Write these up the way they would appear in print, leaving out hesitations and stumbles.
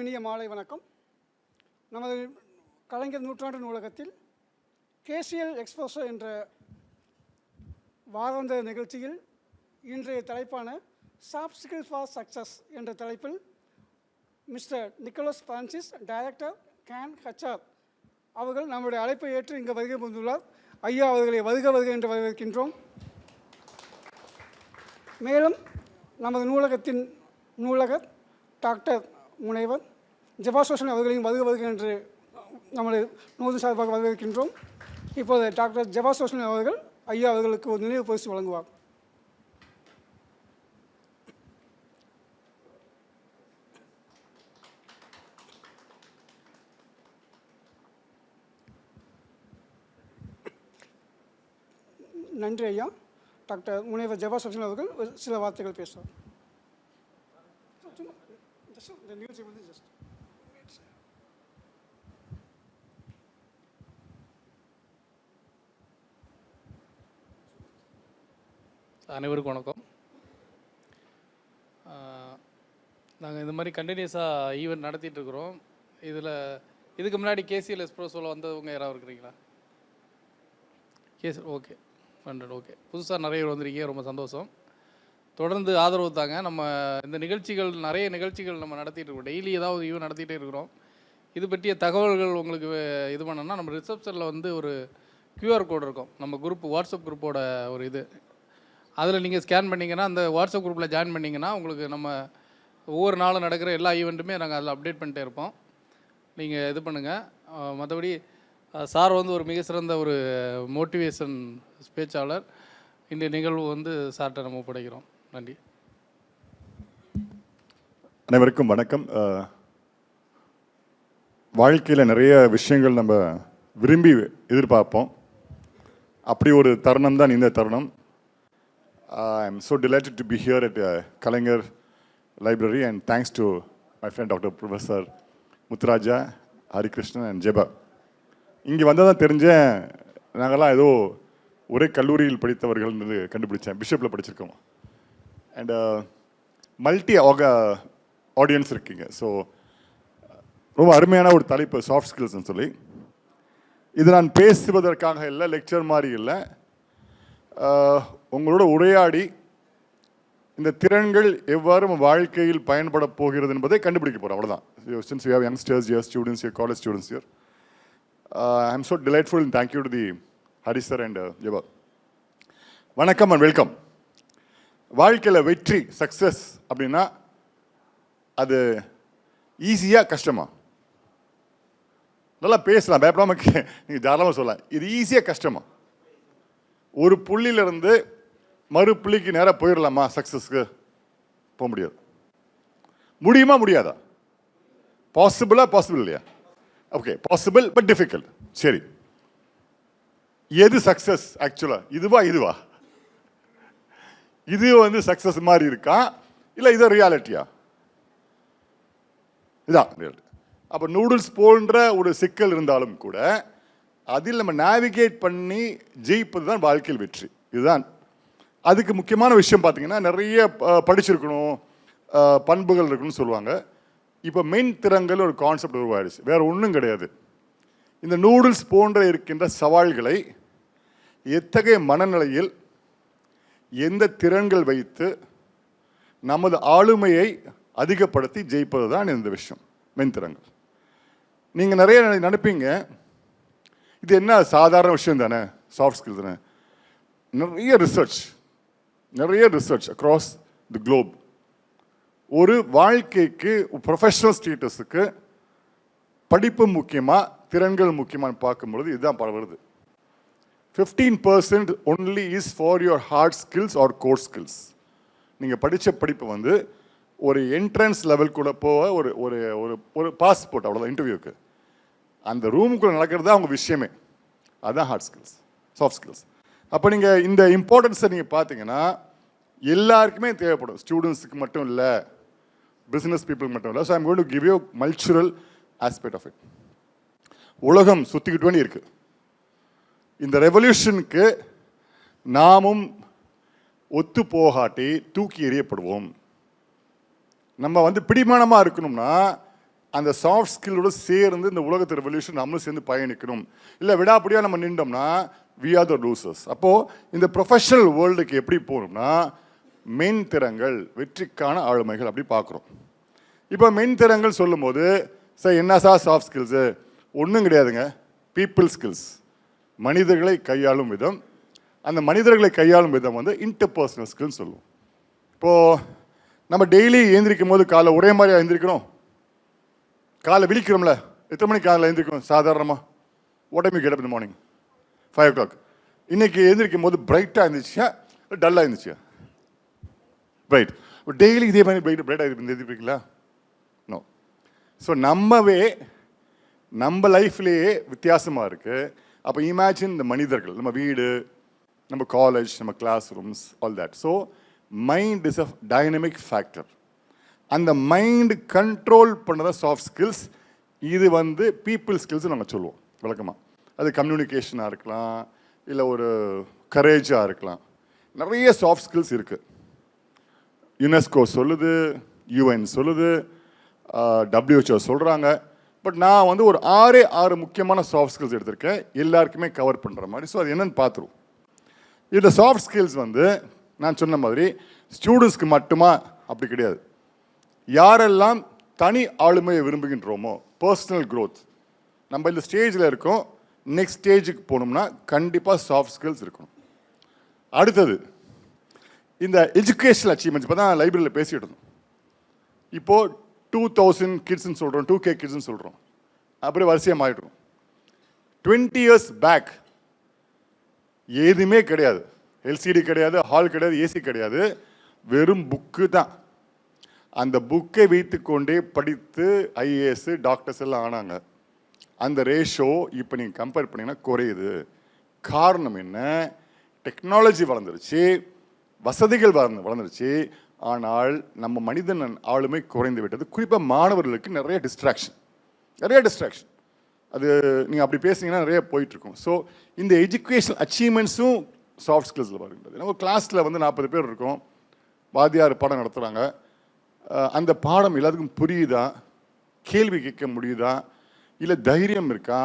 இனிய மாலை வணக்கம். நமது கலைஞர் நூற்றாண்டு நூலகத்தில் கேசிஎல் எக்ஸ்போசோ என்ற வாராந்த நிகழ்ச்சியில் இன்றைய தலைப்பான சாஃப்ட் ஸ்கில் ஃபார் சக்ஸஸ் என்ற தலைப்பில் மிஸ்டர் நிக்கோலஸ் பிரான்சிஸ், டைரக்டர் கேன் HR அவர்கள் நம்முடைய அழைப்பை ஏற்று இங்கு வருகை புரிந்துள்ளார். ஐயா அவர்களை வருக வருக என்று வரவேற்கின்றோம். மேலும் நமது நூலகத்தின் நூலகர் டாக்டர் முனைவர் ஜெபாசோஷன் அவர்களையும் வருக வருக என்று நம்முடைய நூல் சார்பாக வரவேற்கின்றோம். இப்போது டாக்டர் ஜெபாசோஷன் அவர்கள் ஐயா அவர்களுக்கு ஒரு நினைவு பரிசு வழங்குவார். நன்றி ஐயா. டாக்டர் முனைவர் ஜெபாசோஷன் அவர்கள் சில வார்த்தைகள் பேசுவார். அனைவருக்கும் வணக்கம். நாங்கள் இந்த மாதிரி கண்டினியூஸாக ஈவெண்ட் நடத்திட்டு இருக்கிறோம். இதுக்கு முன்னாடி கேசிஎல் எக்ஸ்ப்ரெஸோவில் வந்தவங்க யாராவது இருக்கிறீங்களா? Okay 100 okay. புதுசாக நிறைய வந்திருக்கீங்க, ரொம்ப சந்தோஷம். தொடர்ந்து ஆதரவு தாங்க. நம்ம இந்த நிறைய நிகழ்ச்சிகள் நம்ம நடத்திட்டு இருக்கோம். டெய்லி ஏதாவது ஈவெண்ட் நடத்திட்டே இருக்கிறோம். இது பற்றிய தகவல்கள் உங்களுக்கு இது பண்ணோன்னா நம்ம ரிசப்ஷனில் வந்து ஒரு QR கோடு இருக்கும். நம்ம குரூப் வாட்ஸ்அப் குரூப்போட ஒரு இது, அதில் நீங்கள் ஸ்கேன் பண்ணிங்கன்னா, அந்த வாட்ஸ்அப் குரூப்பில் ஜாயின் பண்ணிங்கன்னா உங்களுக்கு நம்ம ஒவ்வொரு நாளும் நடக்கிற எல்லா ஈவெண்ட்டுமே நாங்கள் அதில் அப்டேட் பண்ணிட்டே இருப்போம். நீங்கள் இது பண்ணுங்கள். மற்றபடி சார் வந்து ஒரு மிக சிறந்த ஒரு மோட்டிவேஷன் பேச்சாளர். இந்த நிகழ்வு வந்து சார்கிட்ட நம்ம ஒப்படைக்கிறோம். நன்றி. அனைவருக்கும் வணக்கம். வாழ்க்கையில் நிறைய விஷயங்கள் நம்ம விரும்பி எதிர்பார்ப்போம். அப்படி ஒரு தருணம் தான் இந்த தருணம். I am so delighted to be here at Kalaignar Library, and thanks to my friend Dr. Professor Muthuraja, Hari Krishnan and Jeba. இங்கே வந்தால் தான் தெரிஞ்சேன், நாங்கள்லாம் ஏதோ ஒரே கல்லூரியில் படித்தவர்கள்ன்றது கண்டுபிடிச்சேன். பிஷப்பில் படிச்சிருக்கோம். அண்ட் மல்டி ஆடியன்ஸ் இருக்கீங்க. ஸோ ரொம்ப அருமையான ஒரு தலைப்பு சாஃப்ட் ஸ்கில்ஸ்ன்னு சொல்லி. இது நான் பேசுவதற்காக இல்லை, லெக்சர் மாதிரி இல்லை, உங்களோட உரையாடி இந்த திறன்கள் எவ்வாறு வாழ்க்கையில் பயன்பட போகிறது என்பதை கண்டுபிடிக்க போகிறோம். அவ்வளோதான். Since we have youngsters here, students here, college students here, I am so delightful and thank you to the Hari sir and Jeba. வணக்கம் and welcome. வாழ்க்கையில் வெற்றி, சக்ஸஸ் அப்படின்னா அது ஈஸியாக கஷ்டமா? நல்லா பேசலாம், பயப்படாம நீங்கள் தாராளமாக சொல்லலாம். இது ஈஸியாக கஷ்டமா? ஒரு புள்ளியிலிருந்து மறு புள்ளிக்கு நேராக போயிடலாமா? சக்ஸஸ்க்கு போக முடியாது. முடியுமா முடியாதா? பாசிபிளா? பாசிபிள் இல்லையா? Okay, possible but difficult. சரி, எது சக்ஸஸ் ஆக்சுவலா? இதுவா இது வந்து சக்ஸஸ் மாதிரி இருக்கா, இல்லை இது ரியாலிட்டியா? இதான் ரியாலிட்டி. அப்போ நூடுல்ஸ் போன்ற ஒரு சிக்கல் இருந்தாலும் கூட அதில் நம்ம நேவிகேட் பண்ணி ஜெயிப்பது தான் வாழ்க்கையில் வெற்றி. இதுதான் அதுக்கு முக்கியமான விஷயம். பார்த்தீங்கன்னா, நிறைய படிச்சிருக்கணும், பண்புகள் இருக்கணும்னு சொல்லுவாங்க. இப்போ மெயின் திறங்கள் ஒரு கான்செப்ட் உருவாயிடுச்சு. வேறு ஒன்றும் கிடையாது. இந்த நூடுல்ஸ் போன்ற இருக்கின்ற சவால்களை எத்தகைய மனநிலையில், எந்த திறன்கள் வைத்து நமது ஆளுமையை அதிகப்படுத்தி ஜெயிப்பது தான் இந்த விஷயம், மெயின் திறங்கள். நீங்கள் நிறைய நினைப்பீங்க, இது என்ன சாதாரண விஷயம் தானே, சாஃப்ட் ஸ்கில் தானே. நிறைய ரிசர்ச் அக்ராஸ் தி குளோப் ஒரு வாழ்க்கைக்கு, ப்ரொஃபஷனல் ஸ்டேட்டஸுக்கு படிப்பு முக்கியமா, திறன்கள் முக்கியமானு பார்க்கும்பொழுது இதுதான் வருது. 15% only is for your hard skills or core skills. நீங்கள் படித்த படிப்பு வந்து ஒரு என்ட்ரன்ஸ் லெவல் கூட போக ஒரு ஒரு ஒரு பாஸ்போர்ட், அவ்வளோதான் இன்டர்வியூக்கு. அந்த ரூமுக்குள்ளே நடக்கிறது தான் அவங்க விஷயமே. அதுதான் ஹார்ட் ஸ்கில்ஸ், சாஃப்ட் ஸ்கில்ஸ். அப்போ நீங்கள் இந்த இம்பார்ட்டன்ஸை நீங்கள் பார்த்தீங்கன்னா எல்லாருக்குமே தேவைப்படும். ஸ்டூடெண்ட்ஸுக்கு மட்டும் இல்லை, பிஸ்னஸ் பீப்புளுக்கு மட்டும் இல்லை. So I'm going to give you cultural aspect of it. உலகம் சுற்றிக்கிட்டு வேண்டி இருக்குது. இந்த ரெவல்யூஷனுக்கு நாமும் ஒத்து போகாட்டி தூக்கி எறியப்படுவோம். நம்ம வந்து பிடிமானமாக இருக்கணும்னா அந்த சாஃப்ட் ஸ்கில்லோடு சேர்ந்து இந்த உலகத்து ரெவல்யூஷன் நம்மளும் சேர்ந்து பயணிக்கணும். இல்லை விடாப்படியாக நம்ம நின்றோம்னா we are the losers. அப்போது இந்த ப்ரொஃபஷனல் வேர்ல்டுக்கு எப்படி போகணும்னா மென் திறங்கள் வெற்றிக்கான ஆளுமைகள் அப்படி பார்க்குறோம். இப்போ மென் திறங்கள் சொல்லும் போது சார் என்ன சார் சாஃப்ட் ஸ்கில்ஸு? ஒன்றும் கிடையாதுங்க, பீப்புள் ஸ்கில்ஸ், மனிதர்களை கையாளும் விதம். அந்த மனிதர்களை கையாளும் விதம் வந்து இன்டர்பர்சனல் ஸ்கில்ஸ் சொல்லுவோம். இப்போது நம்ம டெய்லி எழுந்திரிக்கும் போது காலைல ஒரே மாதிரியா எழுந்திரிக்கணும்? காலை விழிக்கிறோம்ல, எத்தனை மணிக்கு காலையில் எழுந்திரிக்கணும் சாதாரணமாக? What time you get up in morning? 5 o'clock. இன்னைக்கு எழுந்திரிக்கும் போது பிரைட்டாக இருந்துச்சா டல்லாக இருந்துச்சா? பிரைட். டெய்லி இதே மாதிரி பிரைட்டாக எழுந்திருப்பீங்களா? நோ. ஸோ நம்ம லைஃப்லேயே வித்தியாசமாக இருக்குது. அப்போ இமேஜின் இந்த மனிதர்கள், நம்ம வீடு, நம்ம காலேஜ், நம்ம classrooms, all that. So mind is a dynamic factor. அந்த மைண்ட் கண்ட்ரோல் பண்ணதான் சாஃப்ட் ஸ்கில்ஸ். இது வந்து பீப்புள் ஸ்கில்ஸ் நாங்கள் சொல்லுவோம் விளக்கமாக. அது கம்யூனிகேஷனாக இருக்கலாம், இல்லை ஒரு கரேஜாக இருக்கலாம். நிறைய சாஃப்ட் ஸ்கில்ஸ் இருக்குது. யுனெஸ்கோ சொல்லுது, யூஎன் சொல்லுது, WHO சொல்கிறாங்க. பட் நான் வந்து ஒரு 6 முக்கியமான சாஃப்ட் ஸ்கில்ஸ் எடுத்திருக்கேன், எல்லாருக்குமே கவர் பண்ணுற மாதிரி. ஸோ அது என்னென்னு பார்த்துருவோம். இந்த சாஃப்ட் ஸ்கில்ஸ் வந்து நான் சொன்ன மாதிரி ஸ்டூடெண்ட்ஸ்க்கு மட்டுமா? அப்படி கிடையாது. யாரெல்லாம் தனி ஆளுமையை விரும்புகின்றோமோ, பர்சனல் க்ரோத், நம்ம இந்த ஸ்டேஜில் இருக்கோம், நெக்ஸ்ட் ஸ்டேஜுக்கு போகணும்னா கண்டிப்பாக சாஃப்ட் ஸ்கில்ஸ் இருக்கணும். அடுத்தது இந்த எஜுகேஷனல் அச்சீவ்மெண்ட்ஸ். இப்போ தான் லைப்ரரியில் பேசிகிட்டு இருந்தோம். இப்போது 2000 கிட்ஸ்ன்னு சொல்கிறோம், 2K கிட்ஸ்ன்னு சொல்கிறோம், அப்புறம் வரிசையாக மாறிடுறோம். 20 years பேக் எதுவுமே கிடையாது. எல்சிடி கிடையாது, ஹால் கிடையாது, ஏசி கிடையாது, வெறும் புக்கு தான். அந்த புக்கை வைத்து கொண்டே படித்து ஐஏஎஸ் டாக்டர்ஸ் எல்லாம் ஆனாங்க. அந்த ரேஷோ இப்போ நீங்கள் கம்பேர் பண்ணிங்கன்னா குறையுது. காரணம் என்ன? டெக்னாலஜி வளர்ந்துருச்சு, வசதிகள் வளர்ந்துருச்சு. ஆனால் நம்ம மனிதன் ஆளுமை குறைந்து விட்டது. குறிப்பாக மாணவர்களுக்கு நிறைய டிஸ்ட்ராக்ஷன். அது நீங்கள் அப்படி பேசுனீங்கன்னா நிறைய போயிட்டுருக்கும். ஸோ இந்த எஜுகேஷனல் அச்சீவ்மெண்ட்ஸும் சாஃப்ட் ஸ்கில்ஸில் வருகிறது. நம்ம கிளாஸில் வந்து 40 பேர் இருக்கோம், வாத்தியார் பாடம் நடத்துகிறாங்க. அந்த பாடம் எல்லாத்துக்கும் புரியுதா? கேள்வி கேட்க முடியுதா? இல்லை தைரியம் இருக்கா?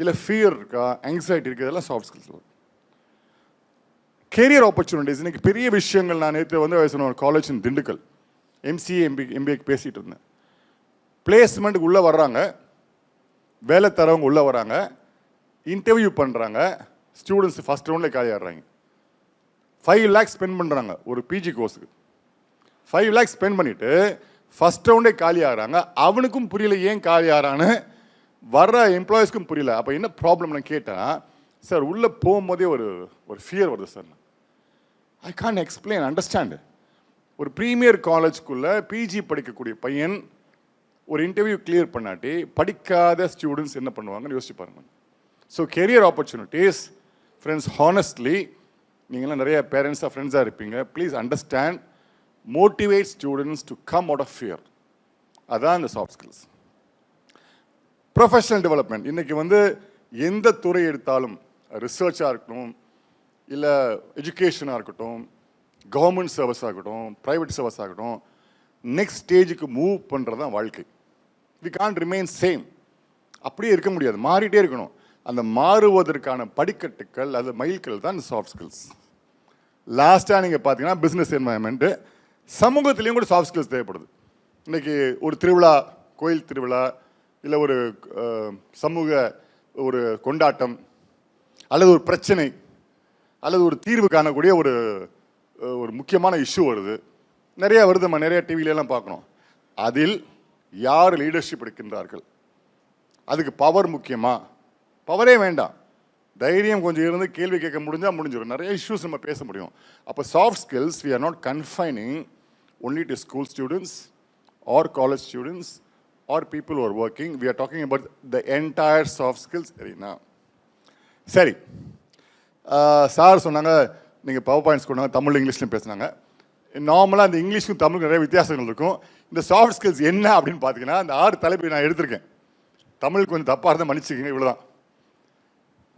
இல்லை ஃபியர் இருக்கா? ஆங்ஸைட்டி இருக்குது? இதெல்லாம் சாஃப்ட் ஸ்கில்ஸ் வரும். கெரியர் ஆப்பர்ச்சுனிட்டிஸ் இன்றைக்கி பெரிய விஷயங்கள். நான் நேற்று வந்து சொன்ன காலேஜ் இன் திண்டுக்கல் MCA MBAக்கு பேசிகிட்டு இருந்தேன். பிளேஸ்மெண்ட்டுக்கு உள்ளே வர்றாங்க, வேலை தரவங்க உள்ளே வராங்க, இன்டர்வியூ பண்ணுறாங்க, ஸ்டூடெண்ட்ஸ் ஃபஸ்ட் ரவுண்டில் காலி ஆடுறாங்க. 5 lakhs ஸ்பெண்ட் பண்ணுறாங்க ஒரு PG கோர்ஸுக்கு. 5 lakhs ஸ்பெண்ட் பண்ணிவிட்டு ஃபஸ்ட் ரவுண்டே காலி ஆகிறாங்க. அவனுக்கும் புரியல ஏன் காலி ஆகிறான்னு, வர்ற எம்ப்ளாயீஸ்க்கும் புரியல. அப்போ என்ன ப்ராப்ளம்னு கேட்டால், சார் உள்ளே போகும்போதே ஒரு ஃபியர் வருது sir. I can't explain, understand. ஒரு ப்ரீமியர் காலேஜ்குள்ளே PG படிக்கக்கூடிய பையன் ஒரு இன்டர்வியூ கிளியர் பண்ணாட்டி படிக்காத ஸ்டூடெண்ட்ஸ் என்ன பண்ணுவாங்கன்னு யோசிச்சு பாருங்க. So career opportunities friends, honestly நீங்களாம் நிறைய பேரண்ட்ஸாக ஃப்ரெண்ட்ஸாக இருப்பீங்க. Please understand, motivate students to come out of fear. அதான் இந்த சாஃப்ட் ஸ்கில்ஸ். Professional development. இன்றைக்கி வந்து எந்த துறை எடுத்தாலும், ரிசர்ச்சாக இருக்கட்டும், இல்லை எஜுகேஷனாக இருக்கட்டும், கவர்மெண்ட் சர்வீஸ் ஆகட்டும், ப்ரைவேட் சர்வீஸ் ஆகட்டும், நெக்ஸ்ட் ஸ்டேஜுக்கு மூவ் பண்ணுறது தான் வாழ்க்கை. We can't remain same. அப்படியே இருக்க முடியாது, மாறிட்டே இருக்கணும். அந்த மாறுவதற்கான படிக்கட்டுக்கள், அது மைல்கல் தான் இந்த சாஃப்ட் ஸ்கில்ஸ். லாஸ்ட்டாக நீங்கள் பார்த்தீங்கன்னா பிஸ்னஸ் என்வாயன்மெண்ட்டு, சமூகத்துலேயும் கூட சாஃப்ட் ஸ்கில்ஸ் தேவைப்படுது. இன்றைக்கி ஒரு திருவிழா, கோயில் திருவிழா, இல்லை ஒரு சமூக ஒரு கொண்டாட்டம், அல்லது ஒரு பிரச்சனை, அல்லது ஒரு தீர்வு காணக்கூடிய ஒரு முக்கியமான இஷ்யூ வருது, நிறையா வருது, நம்ம நிறைய டிவிலெலாம் பார்க்கணும். அதில் யார் லீடர்ஷிப் எடுக்கின்றார்கள்? அதுக்கு பவர் முக்கியமா? பவரே வேண்டாம், தைரியம் கொஞ்சம் இருந்து கேள்வி கேட்க முடிஞ்சால் முடிஞ்சிடும். நிறைய இஷ்யூஸ் நம்ம பேச முடியும். அப்போ soft skills we are not confining only to school students or college students or people who are working. We are talking about the entire soft skills arena. சரி, சார் சொன்னாங்க நீங்கள் பவர் பாயிண்ட்ஸ் கொண்டாங்க, தமிழ் இங்கிலீஷ்லையும் பேசுனாங்க. நார்மலாக அந்த இங்கிலீஷுக்கும் தமிழுக்கும் நிறைய வித்தியாசங்கள் இருக்கும். இந்த சாஃப்ட் ஸ்கில்ஸ் என்ன அப்படின்னு பார்த்தீங்கன்னா, அந்த 6 தலைப்பு நான் எடுத்திருக்கேன். தமிழ் கொஞ்சம் தப்பாக இருந்தால் மன்னிச்சுக்கோங்க, இவ்வளோ தான்.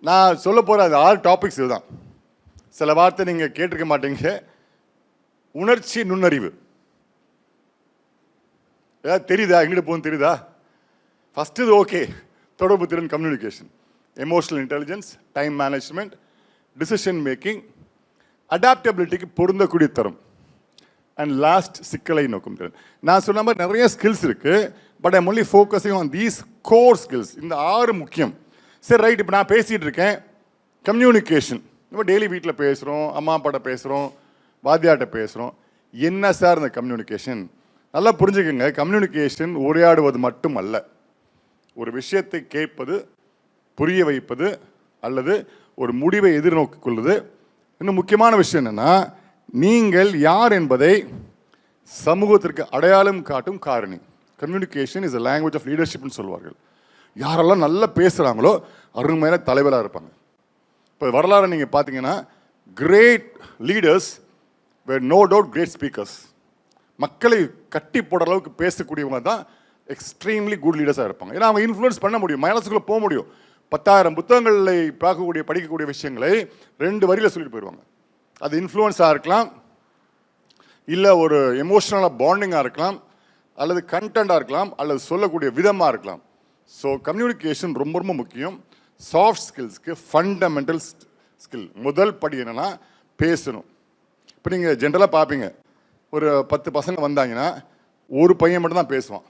நான் சொல்ல போகிற அந்த 6 டாபிக்ஸ் இதுதான். சில வார்த்தை நீங்கள் கேட்டிருக்க மாட்டீங்க. உணர்ச்சி நுண்ணறிவு, ஏதாவது தெரியுதா? எங்கிட்ட போகணும் தெரியுதா? ஃபஸ்ட்டு இது ஓகே, தொடர்பு திறன் communication, emotional intelligence, time management, decision making, அடாப்டபிலிட்டிக்கு பொருந்தக்கூடிய தரம், அண்ட் லாஸ்ட் சிக்கலை நோக்கும் திறன். நான் சொன்ன மாதிரி நிறைய ஸ்கில்ஸ் இருக்குது, but I'm only focusing on these core skills. இந்த 6 முக்கியம். சரி ரைட், இப்போ நான் பேசிகிட்டு இருக்கேன், கம்யூனிகேஷன். நம்ம டெய்லி வீட்டில் பேசுகிறோம், அம்மா அப்பாட்ட பேசுகிறோம், வாத்தியாட்ட பேசுகிறோம். என்ன சார் இந்த கம்யூனிகேஷன்? நல்லா புரிஞ்சுக்கோங்க, கம்யூனிகேஷன் உரையாடுவது மட்டும் அல்ல. ஒரு விஷயத்தை கேட்பது, புரிய வைப்பது, அல்லது ஒரு முடிவை எதிர்நோக்கிக் கொள்வது. இன்னும் முக்கியமான விஷயம் என்னென்னா, நீங்கள் யார் என்பதை சமூகத்திற்கு அடையாளம் காட்டும் காரணி. Communication is a language of லீடர்ஷிப்னு சொல்வார்கள். யாரெல்லாம் நல்லா பேசுகிறாங்களோ அருமையான தலைவராக இருப்பாங்க. இப்போ வரலாறு நீங்கள் பார்த்தீங்கன்னா, கிரேட் லீடர்ஸ் வேர் நோ டவுட் கிரேட் ஸ்பீக்கர்ஸ். மக்களை கட்டி போடுற அளவுக்கு பேசக்கூடியவங்க தான் எக்ஸ்ட்ரீம்லி குட் லீடர்ஸாக இருப்பாங்க. ஏன்னா அவங்க இன்ஃப்ளூயன்ஸ் பண்ண முடியும், மனசுக்குள்ளே போக முடியும். 10,000 புத்தகங்களை படிக்கக்கூடிய விஷயங்களை 2 வரியில் சொல்லிட்டு போயிடுவாங்க. அது இன்ஃப்ளூயன்ஸாக இருக்கலாம், இல்லை ஒரு எமோஷனலாக பாண்டிங்காக இருக்கலாம், அல்லது கண்டென்ட்டாக இருக்கலாம், அல்லது சொல்லக்கூடிய விதமாக இருக்கலாம். ஸோ கம்யூனிகேஷன் ரொம்ப ரொம்ப முக்கியம். சாஃப்ட் ஸ்கில்ஸ்க்கு ஃபண்டமெண்டல் ஸ்கில் முதல் படி என்னென்னா பேசணும். இப்போ நீங்கள் ஜென்ரலாக பார்ப்பீங்க, ஒரு 10 பசங்க வந்தாங்கன்னா ஒரு பையன் மட்டும் தான் பேசுவான்,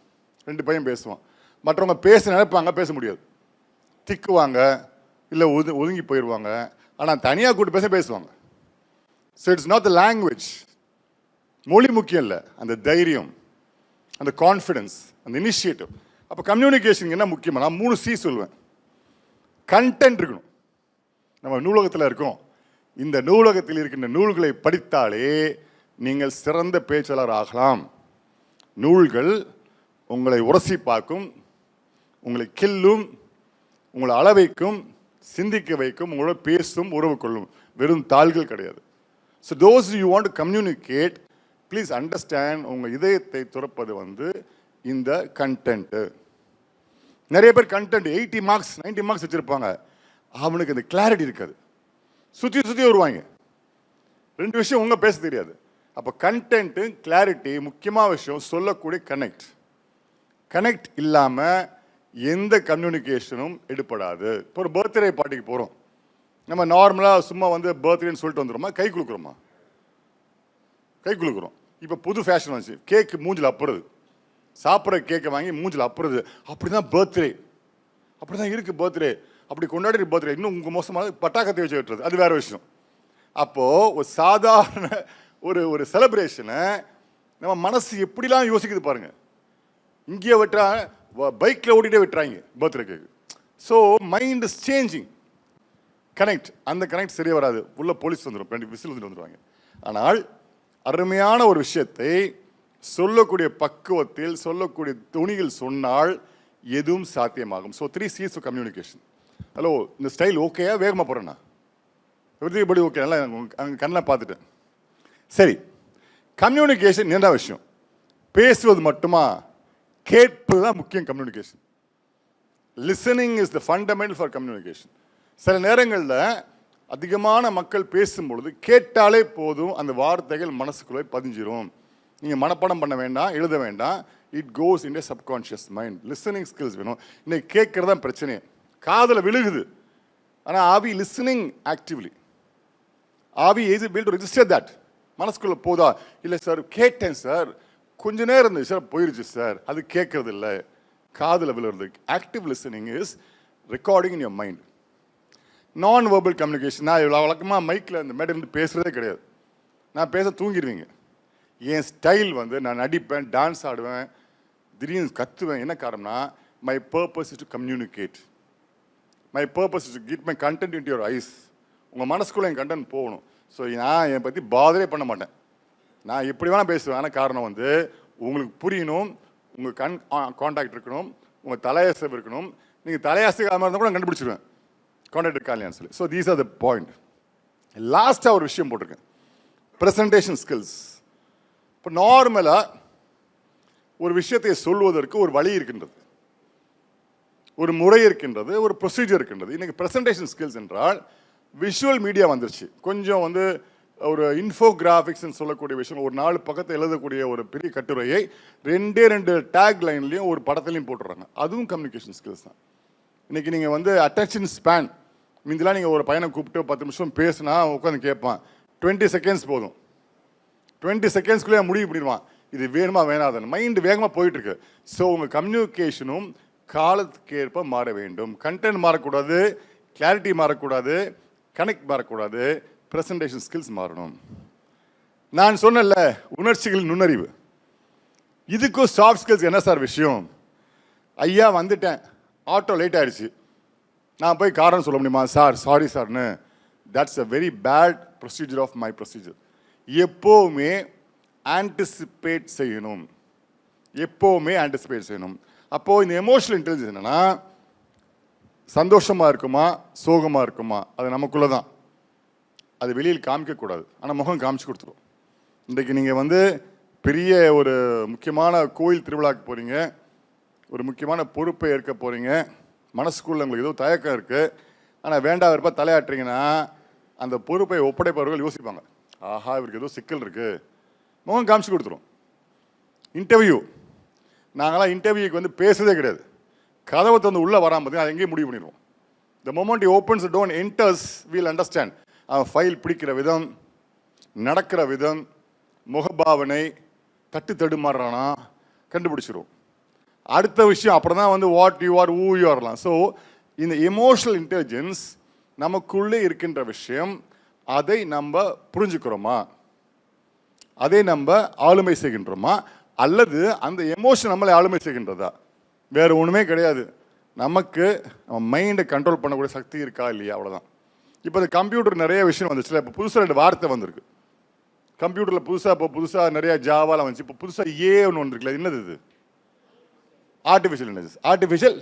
2 பையன் பேசுவான். மற்றவங்க பேச நினைப்பாங்க, பேச முடியாது, திக்குவாங்க, இல்லை ஒதுங்கி போயிடுவாங்க. ஆனால் தனியாக கூட்டு பேசுவாங்க. So it's not the language, மொழி முக்கியம் இல்லை, அந்த தைரியம், அந்த கான்ஃபிடென்ஸ், அந்த இனிஷியேட்டிவ். அப்போ கம்யூனிகேஷன் என்ன முக்கியமாக நான் 3 C சொல்லுவேன். கண்டென்ட் இருக்கணும். நம்ம நூலகத்தில் இருக்கோம், இந்த நூலகத்தில் இருக்கின்ற நூல்களை படித்தாலே நீங்கள் சிறந்த பேச்சாளர் ஆகலாம். நூல்கள் உங்களை உரசி பார்க்கும், உங்களை கில்லும், உங்களை அளவைக்கும், சிந்திக்க வைக்கும், உங்களோட பேசும், உறவு கொள்ளும். வெறும் தாள்கள் கிடையாது. So those you want to communicate, please understand, உங்கள் இதயத்தை துறப்பது இந்த கண்டென்ட்டு. நிறைய பேர் கண்டென்ட் 80 மார்க்ஸ் 90 மார்க்ஸ் வச்சுருப்பாங்க, அவனுக்கு இந்த கிளாரிட்டி இருக்காது, சுற்றி வருவாங்க. 2 விஷயம் உங்க பேச தெரியாது. அப்போ கண்டென்ட்டு, கிளாரிட்டி முக்கியமான விஷயம். சொல்லக்கூடிய கனெக்ட் இல்லாமல் எந்த கம்யூனிகேஷனும் எடுப்படாது. இப்போ ஒரு பர்த்டே பார்ட்டிக்கு போகிறோம், நம்ம நார்மலாக சும்மா பர்த்டேன்னு சொல்லிட்டு வந்துடுறோமா, கை குலுக்குறோமா? கை குலுக்குறோம். இப்போ புது ஃபேஷன் வந்துச்சு, கேக்கு மூஞ்சில் அப்புறது, சாப்பிட்ற கேக்கை வாங்கி மூஞ்சில் அப்புறது. அப்படி தான் பர்த்டே, அப்படி தான் இருக்குது பர்த்டே. அப்படி கொண்டாடி பர்த்டே இன்னும் உங்கள் மோசமாக பட்டாக்கத்தை வச்சு வெட்டுறது, அது வேறு விஷயம். அப்போது ஒரு சாதாரண ஒரு செலிப்ரேஷனை நம்ம மனசு எப்படிலாம் யோசிக்குது பாருங்க. இங்கேயே வெட்டுறா, பைக்கில் ஓட்டிகிட்டே வெட்டுறாங்க birthday cake. So mind is changing. Connect, அந்த கனெக்ட் சரியாக வராது, உள்ள போலீஸ் வந்துடும், 2 விசில் வந்துடுவாங்க. ஆனால் அருமையான ஒரு விஷயத்தை சொல்லக்கூடிய பக்குவத்தில், சொல்லக்கூடிய துணியில் சொன்னால் எதுவும் சாத்தியமாகும். So 3 C's for communication. Hello, இந்த ஸ்டைல் ஓகேயா, வேகமாக போகிறேண்ணா, எப்படி ஓகே, நல்லா அங்கே கண்ணில் பார்த்துட்டேன். சரி, கம்யூனிகேஷன் என்ன விஷயம்? பேசுவது மட்டுமா? கேட்பது தான் முக்கியம். Communication, listening is the fundamental for communication. சில நேரங்களில் அதிகமான மக்கள் பேசும்பொழுது கேட்டாலே போதும், அந்த வார்த்தைகள் மனசுக்குள்ளே பதிஞ்சிரும். நீங்கள் மனப்பாடம் பண்ண வேண்டாம், எழுத வேண்டாம், it goes in A subconscious mind. Listening skills வேணும். இன்னைக்கு கேட்கறது தான் பிரச்சனையே, காதில் விழுகுது, ஆனால் ஆவி லிசனிங் ஆக்டிவ்லி, ஆவி is bill to register that. மனசுக்குள்ளே போதா? இல்லை சார், கேட்டேன் சார், கொஞ்ச நேரம் இருந்துச்சு சார், போயிருச்சு சார், அது கேட்கறது இல்லை, காதில் விழுறது. Active listening is recording in your mind. Non verbal communication, நான் இவ்வளோ வழக்கமாக மைக்கில் இந்த மேடம் பேசுகிறதே கிடையாது. நான் பேச தூங்கிடுவீங்க. என் ஸ்டைல் நான் நடிப்பேன், டான்ஸ் ஆடுவேன், திடீர்னு கத்துவேன். என்ன காரணம்னா, my purpose is to communicate, my purpose is to get my content into your eyes. உங்கள் மனசுக்குள்ளே என் கண்டென்ட் போகணும். ஸோ நான் என் பற்றி பாதரே பண்ண மாட்டேன், நான் எப்படி வேணால் பேசுவேன். ஆனால் காரணம் உங்களுக்கு புரியணும், உங்கள் கான்டாக்ட் இருக்கணும், உங்கள் தலையசைவு இருக்கணும். நீங்கள் தலையசைக்காமல் இருந்தால் கூட கண்டுபிடிச்சிருவேன் கான்டாக்ட் இருக்கா இல்லையான்னு சொல்லி. So these are the point. லாஸ்ட்டாக ஒரு விஷயம் போட்டிருக்கேன், ப்ரெசன்டேஷன் ஸ்கில்ஸ். இப்போ நார்மலாக ஒரு விஷயத்தை சொல்வதற்கு ஒரு வழி இருக்கின்றது, ஒரு முறை இருக்கின்றது, ஒரு ப்ரொசீஜர் இருக்கின்றது. இன்றைக்கி ப்ரெசன்டேஷன் ஸ்கில்ஸ் என்றால் விஷுவல் மீடியா வந்துருச்சு. கொஞ்சம் ஒரு இன்ஃபோகிராஃபிக்ஸ்ன்னு சொல்லக்கூடிய விஷயம், ஒரு 4 பக்கத்தை எழுதக்கூடிய ஒரு பெரிய கட்டுரையை 2 டேக் லைன்லையும் ஒரு படத்துலையும் போட்டுறாங்க. அதுவும் கம்யூனிகேஷன் ஸ்கில்ஸ் தான். இன்னைக்கு நீங்கள் வந்து அட்டென்ஷன் ஸ்பேன், முந்திலாம் நீங்கள் ஒரு பையனை கூப்பிட்டு 10 நிமிஷம் பேசுனா உட்காந்து கேட்பான். 20 செகண்ட்ஸ் போதும். 20 செகண்ட்ஸ்குள்ளே முடிவு பண்ணிடுவான், இது வேணுமா வேணாதான். மைண்டு வேகமாக போயிட்டு இருக்கு. ஸோ உங்கள் கம்யூனிகேஷனும் காலத்துக்கேற்ப மாற வேண்டும். கண்டென்ட் மாறக்கூடாது, கிளாரிட்டி மாறக்கூடாது, கனெக்ட் மாறக்கூடாது, ப்ரெசன்டேஷன் ஸ்கில்ஸ் மாறணும். நான் சொன்னல உணர்ச்சிகளின் நுண்ணறிவு, இதுக்கும் சாஃப்ட் ஸ்கில்ஸ் என்ன சார் விஷயம்? ஐயா வந்துட்டேன், ஆட்டோ லேட் ஆயிடுச்சு, நான் போய் காரணம் சொல்ல முடியுமா? சார் சாரி சார்னு. That's a very bad procedure of my procedure. எப்போவுமே ஆன்டிசிபேட் செய்யணும், எப்போவுமே ஆன்டிசிபேட் செய்யணும். அப்போது இந்த எமோஷனல் இன்டெலிஜென்ஸ் என்னன்னா, சந்தோஷமாக இருக்குமா சோகமாக இருக்குமா அது நமக்குள்ளே தான், அது வெளியில் காமிக்கக்கூடாது. ஆனால் முகம் காமிச்சு கொடுத்துரும். இன்றைக்கு நீங்கள் வந்து பெரிய ஒரு முக்கியமான கோயில் திருவிழாக்கு போகிறீங்க, ஒரு முக்கியமான பொறுப்பை ஏற்க போகிறீங்க, மனசுக்குள்ள உங்களுக்கு ஏதோ தயக்கம் இருக்குது, ஆனால் வேண்டாம் வெறுப்பா தலையாட்டுறீங்கன்னா அந்த பொறுப்பை ஒப்படைப்பவர்கள் யோசிப்பாங்க, ஆஹா இவருக்கு ஏதோ சிக்கல் இருக்குது, முகம் காமிச்சு கொடுத்துரும். இன்டர்வியூ, நாங்களாம் இன்டர்வியூக்கு வந்து பேசுறதே கிடையாது, கதவை வந்து உள்ளே வராமல் பார்த்தீங்கன்னா அதை எங்கேயும் முடிவு பண்ணிடுவோம். The moment opens tone enters we'll understand. அவன் ஃபைல் பிடிக்கிற விதம், நடக்கிற விதம், முகபாவனை, தட்டு தடுமாறுறானா கண்டுபிடிச்சிரும். அடுத்த விஷயம் அப்புறம் தான் வந்து what you are, who you ஆர்லாம். ஸோ இந்த எமோஷனல் இன்டெலிஜென்ஸ் நமக்குள்ளே இருக்கின்ற விஷயம், அதை நம்ம புரிஞ்சுக்கிறோமா, அதை நம்ம ஆளுமை செய்கின்றோமா, அல்லது அந்த எமோஷன் நம்மளை ஆளுமை செய்கின்றதா? வேறு ஒன்றுமே கிடையாது. நமக்கு நம்ம மைண்டை கண்ட்ரோல் பண்ணக்கூடிய சக்தி இருக்கா இல்லையா, அவ்வளோதான். இப்போ இந்த கம்ப்யூட்டர் நிறைய விஷயம் வந்துச்சுல, இப்போ புதுசாக 2 வார்த்தை வந்திருக்கு கம்ப்யூட்டரில். புதுசாக நிறைய ஜாவாலாம் வந்துச்சு. இப்போ புதுசாக ஒன்று வந்துருக்குல்ல, என்னது இது? Artificial intelligence. ஆர்டிஃபிஷியல்,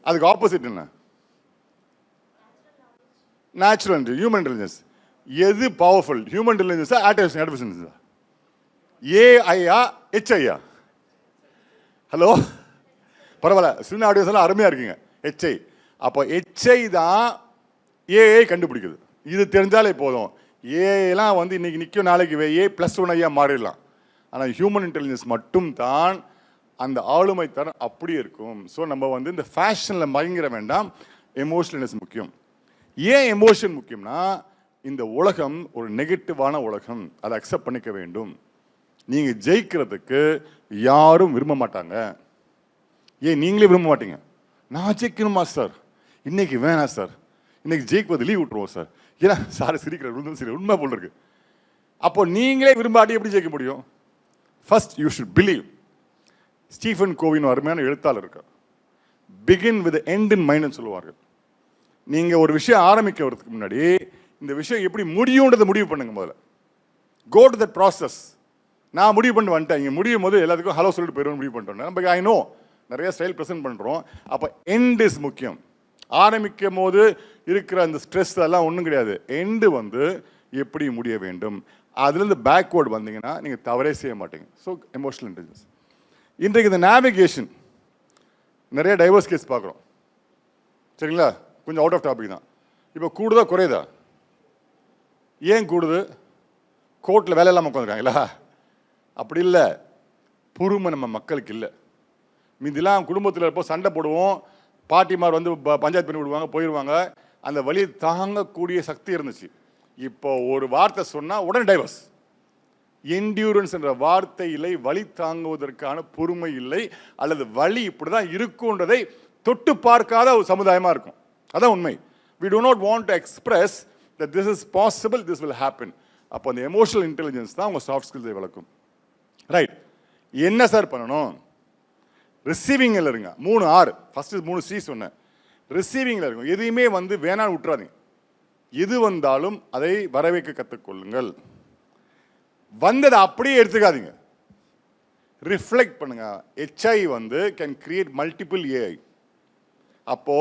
அதுக்கு ஆப்போசிட் என்ன? Natural intelligence, human intelligence. எது பவர்ஃபுல், ஹியூமன் இன்டெலிஜென்ஸா ஆர்டிஃபிஷியல் இன்டெலிஜென்ஸா? ஏஐயா ஹெச்ஐயா? ஹலோ, பரவாயில்ல, சின்ன ஆடியோஸ் எல்லாம் அருமையாக இருக்குங்க. ஹெச்ஐ. அப்போ ஹெச்ஐ தான் ஏஐ கண்டுபிடிக்குது. இது தெரிஞ்சாலே போதும். ஏஐலாம் வந்து இன்னைக்கு நிற்கும், நாளைக்கு ஏ +1 ஐயா மாறிடலாம். ஆனால் ஹியூமன் இன்டெலிஜென்ஸ் மட்டும் தான் அந்த ஆளுமை தரம் அப்படியே இருக்கும். ஸோ நம்ம வந்து இந்த ஃபேஷனில் மயங்கிற வேண்டாம், எமோஷனல்னஸ் முக்கியம். ஏன் எமோஷன் முக்கியம்னா, இந்த உலகம் ஒரு நெகட்டிவான உலகம், அதை அக்செப்ட் பண்ணிக்க வேண்டும். நீங்கள் ஜெயிக்கிறதுக்கு யாரும் விரும்ப மாட்டாங்க. ஏன் நீங்களே விரும்ப மாட்டீங்க? நான் ஜெயிக்கணுமா சார், இன்னைக்கு வேணாம் சார், இன்னைக்கு ஜெயிக்குவது லீவ் விட்டுருவோம் சார், ஏன்னா சார் சிரிக்கிற சரி உண்மை போல் இருக்கு. அப்போ நீங்களே விரும்பாட்டி எப்படி ஜெயிக்க முடியும்? First you should believe. Stephen CoWIN அருமையான எழுத்தாளர் இருக்கார், பிகின் வித் எண்ட் இன் மைண்ட்னு சொல்லுவார்கள். நீங்கள் ஒரு விஷயம் ஆரம்பிக்கிறதுக்கு முன்னாடி இந்த விஷயம் எப்படி முடியுன்றதை முடிவு பண்ணுங்க. முதல்ல கோ டு தட் ப்ராசஸ். நான் முடிவு பண்ணி வந்துட்டேன், இங்கே முடியும் போது எல்லாத்துக்கும் ஹலோ சொல்லிட்டு போயிடுவோம் முடிவு பண்ணிட்டோம். நம்ம ஐ நோ நிறைய ஸ்டைல் ப்ரெசென்ட் பண்ணுறோம். அப்போ எண்ட் இஸ் முக்கியம். ஆரம்பிக்கும் போது இருக்கிற அந்த ஸ்ட்ரெஸ் அதெல்லாம் ஒன்றும் கிடையாது. எண்டு வந்து எப்படி முடிய வேண்டும், அதுலேருந்து பேக்வேர்டு வந்தீங்கன்னா நீங்கள் தவறே செய்ய மாட்டீங்க. So emotional intelligence. இன்றைக்கு இந்த நேவிகேஷன் நிறைய டைவர்ஸ் கேஸ் பார்க்குறோம், சரிங்களா? கொஞ்சம் அவுட் ஆஃப் டாபிக் தான். இப்போ கூடுதா குறையுதா? ஏன் கூடுது? கோர்ட்டில் வேலை இல்லாமல் உட்காந்துருக்காங்களா? அப்படி இல்லை, பொறுமை நம்ம மக்களுக்கு இல்லை. மீதிலாம் குடும்பத்தில் இருப்போ சண்டை போடுவோம், பாட்டிமார் வந்து பஞ்சாயத்து பண்ணி விடுவாங்க, போயிடுவாங்க. அந்த வழி தாங்கக்கூடிய சக்தி இருந்துச்சு. இப்போ ஒரு வார்த்தை சொன்னால் உடனே டைவர்ஸ். என்டியூரன்ஸ் என்ற வார்த்தை இல்லை, வழி தாங்குவதற்கான பொறுமை இல்லை, அல்லது வழி இப்படி தான் இருக்குன்றதை தொட்டு பார்க்காத ஒரு சமுதாயமாக இருக்கும். அதான் உண்மை. We do not want to express that this is possible, this will happen. அப்போ அந்த எமோஷனல் இன்டெலிஜென்ஸ் தான் உங்கள் சாஃப்ட் ஸ்கில்ஸை வளர்க்கும். ரைட், என்ன சார் பண்ணணும்? ரிசீவிங்கில் இருங்க. 3 R, ஃபஸ்ட்டு 3 C சொன்னேன். ரிசீவிங்கில் இருக்கும். எதையுமே வந்து வேணான்னு விட்டுறாதீங்க. எது வந்தாலும் அதை வரவேற்க கற்றுக்கொள்ளுங்கள். வந்ததை அப்படியே எடுத்துக்காதீங்க, ரிஃப்ளெக்ட் பண்ணுங்க. HI வந்து கேன் கிரியேட் மல்டிபிள் AI. அப்போ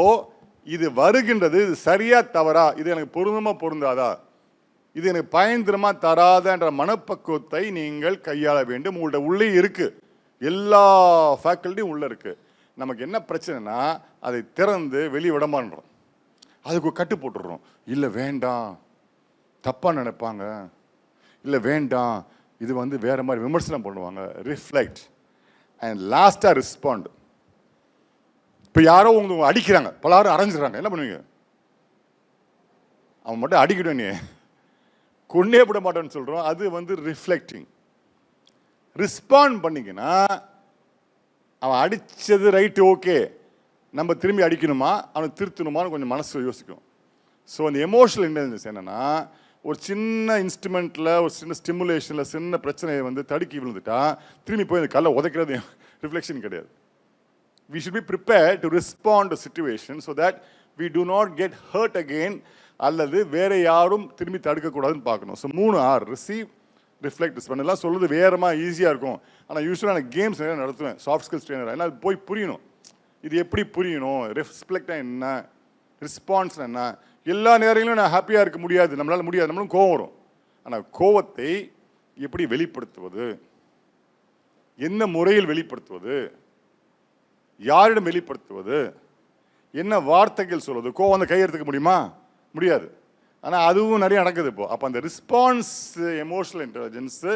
இது வருகின்றது, இது சரியா தவறா, இது எனக்கு பொருந்தமா பொருந்தாதா, இது எனக்கு பயன்தரமா தராதன்ற மனப்பக்குவத்தை நீங்கள் கையாள வேண்டும். உங்கள்ட்ட உள்ளே இருக்கு, எல்லா ஃபேக்கல்ட்டியும் உள்ள இருக்கு. நமக்கு என்ன பிரச்சனைனா, அதை திறந்து வெளியே விடமான்றோம், அதுக்கு கட்டு போட்டுடுறோம். இல்லை வேண்டாம், தப்பா நினைப்பாங்க, இல்லை வேண்டாம், இது வந்து வேற மாதிரி விமர்சனம் பண்ணுவாங்க. ரிஃப்ளெக்ட் அண்ட் லாஸ்ட்டாக ரெஸ்பாண்ட். இப்போ யாரோ உங்க அடிக்கிறாங்க, பலரும் அரைஞ்சிடறாங்க, என்ன பண்ணுவீங்க? அவன் மட்டும் அடிக்கணும், நீ கொன்னே விட மாட்டேன்னு சொல்கிறோம். அது வந்து ரிஃப்ளெக்டிங். ரெஸ்பாண்ட் பண்ணிங்கன்னா அவன் அடித்தது ரைட்டு, ஓகே, நம்ம திரும்பி அடிக்கணுமா, அவனை திருத்தணுமான்னு கொஞ்சம் மனசு யோசிக்கும். ஸோ அந்த எமோஷனல் இன்டெலிஜென்ஸ் என்னென்னா, ஒரு சின்ன இன்ஸ்ட்ருமெண்ட்டில் ஒரு சின்ன ஸ்டிமுலேஷனில் சின்ன பிரச்சனையை வந்து தடுக்கி விழுந்துட்டா திரும்பி போய் அந்த கல்லை உதைக்கிறது ரிஃப்ளெக்ஷன் கிடையாது. We should be prepared to respond to situations so that we do not get hurt again, அல்லது வேற யாரும் திரும்பி தடுக்கக்கூடாதுன்னு பார்க்கணும். So 3 R, receive, reflect, respond. எல்லாம் சொல்லுறது வேறமா ஈஸியாக இருக்கும். ஆனால் யூஸ்வலாக நான் கேம்ஸ் நிறைய நடத்துவேன், சாஃப்ட் ஸ்கில்ஸ் ட்ரெயினர். ஏன்னா அது போய் புரியணும், இது எப்படி புரியணும், ரெஸ்பெக்டாக என்ன, ரெஸ்பான்ஸ் என்ன. எல்லா நேரங்களிலும் நான் ஹாப்பியாக இருக்க முடியாது, நம்மளால் முடியாது, நம்மளும் கோவம் வரும். ஆனால் கோவத்தை எப்படி வெளிப்படுத்துவது, என்ன முறையில் வெளிப்படுத்துவது, யாரிடம் வெளிப்படுத்துவது, என்ன வார்த்தைகள் சொல்வது. கோவம் வந்து கையெடுத்துக்க முடியுமா? முடியாது. ஆனால் அதுவும் நிறைய நடக்குது இப்போ. அப்போ அந்த ரெஸ்பான்ஸ், எமோஷனல் இன்டெலிஜென்ஸு,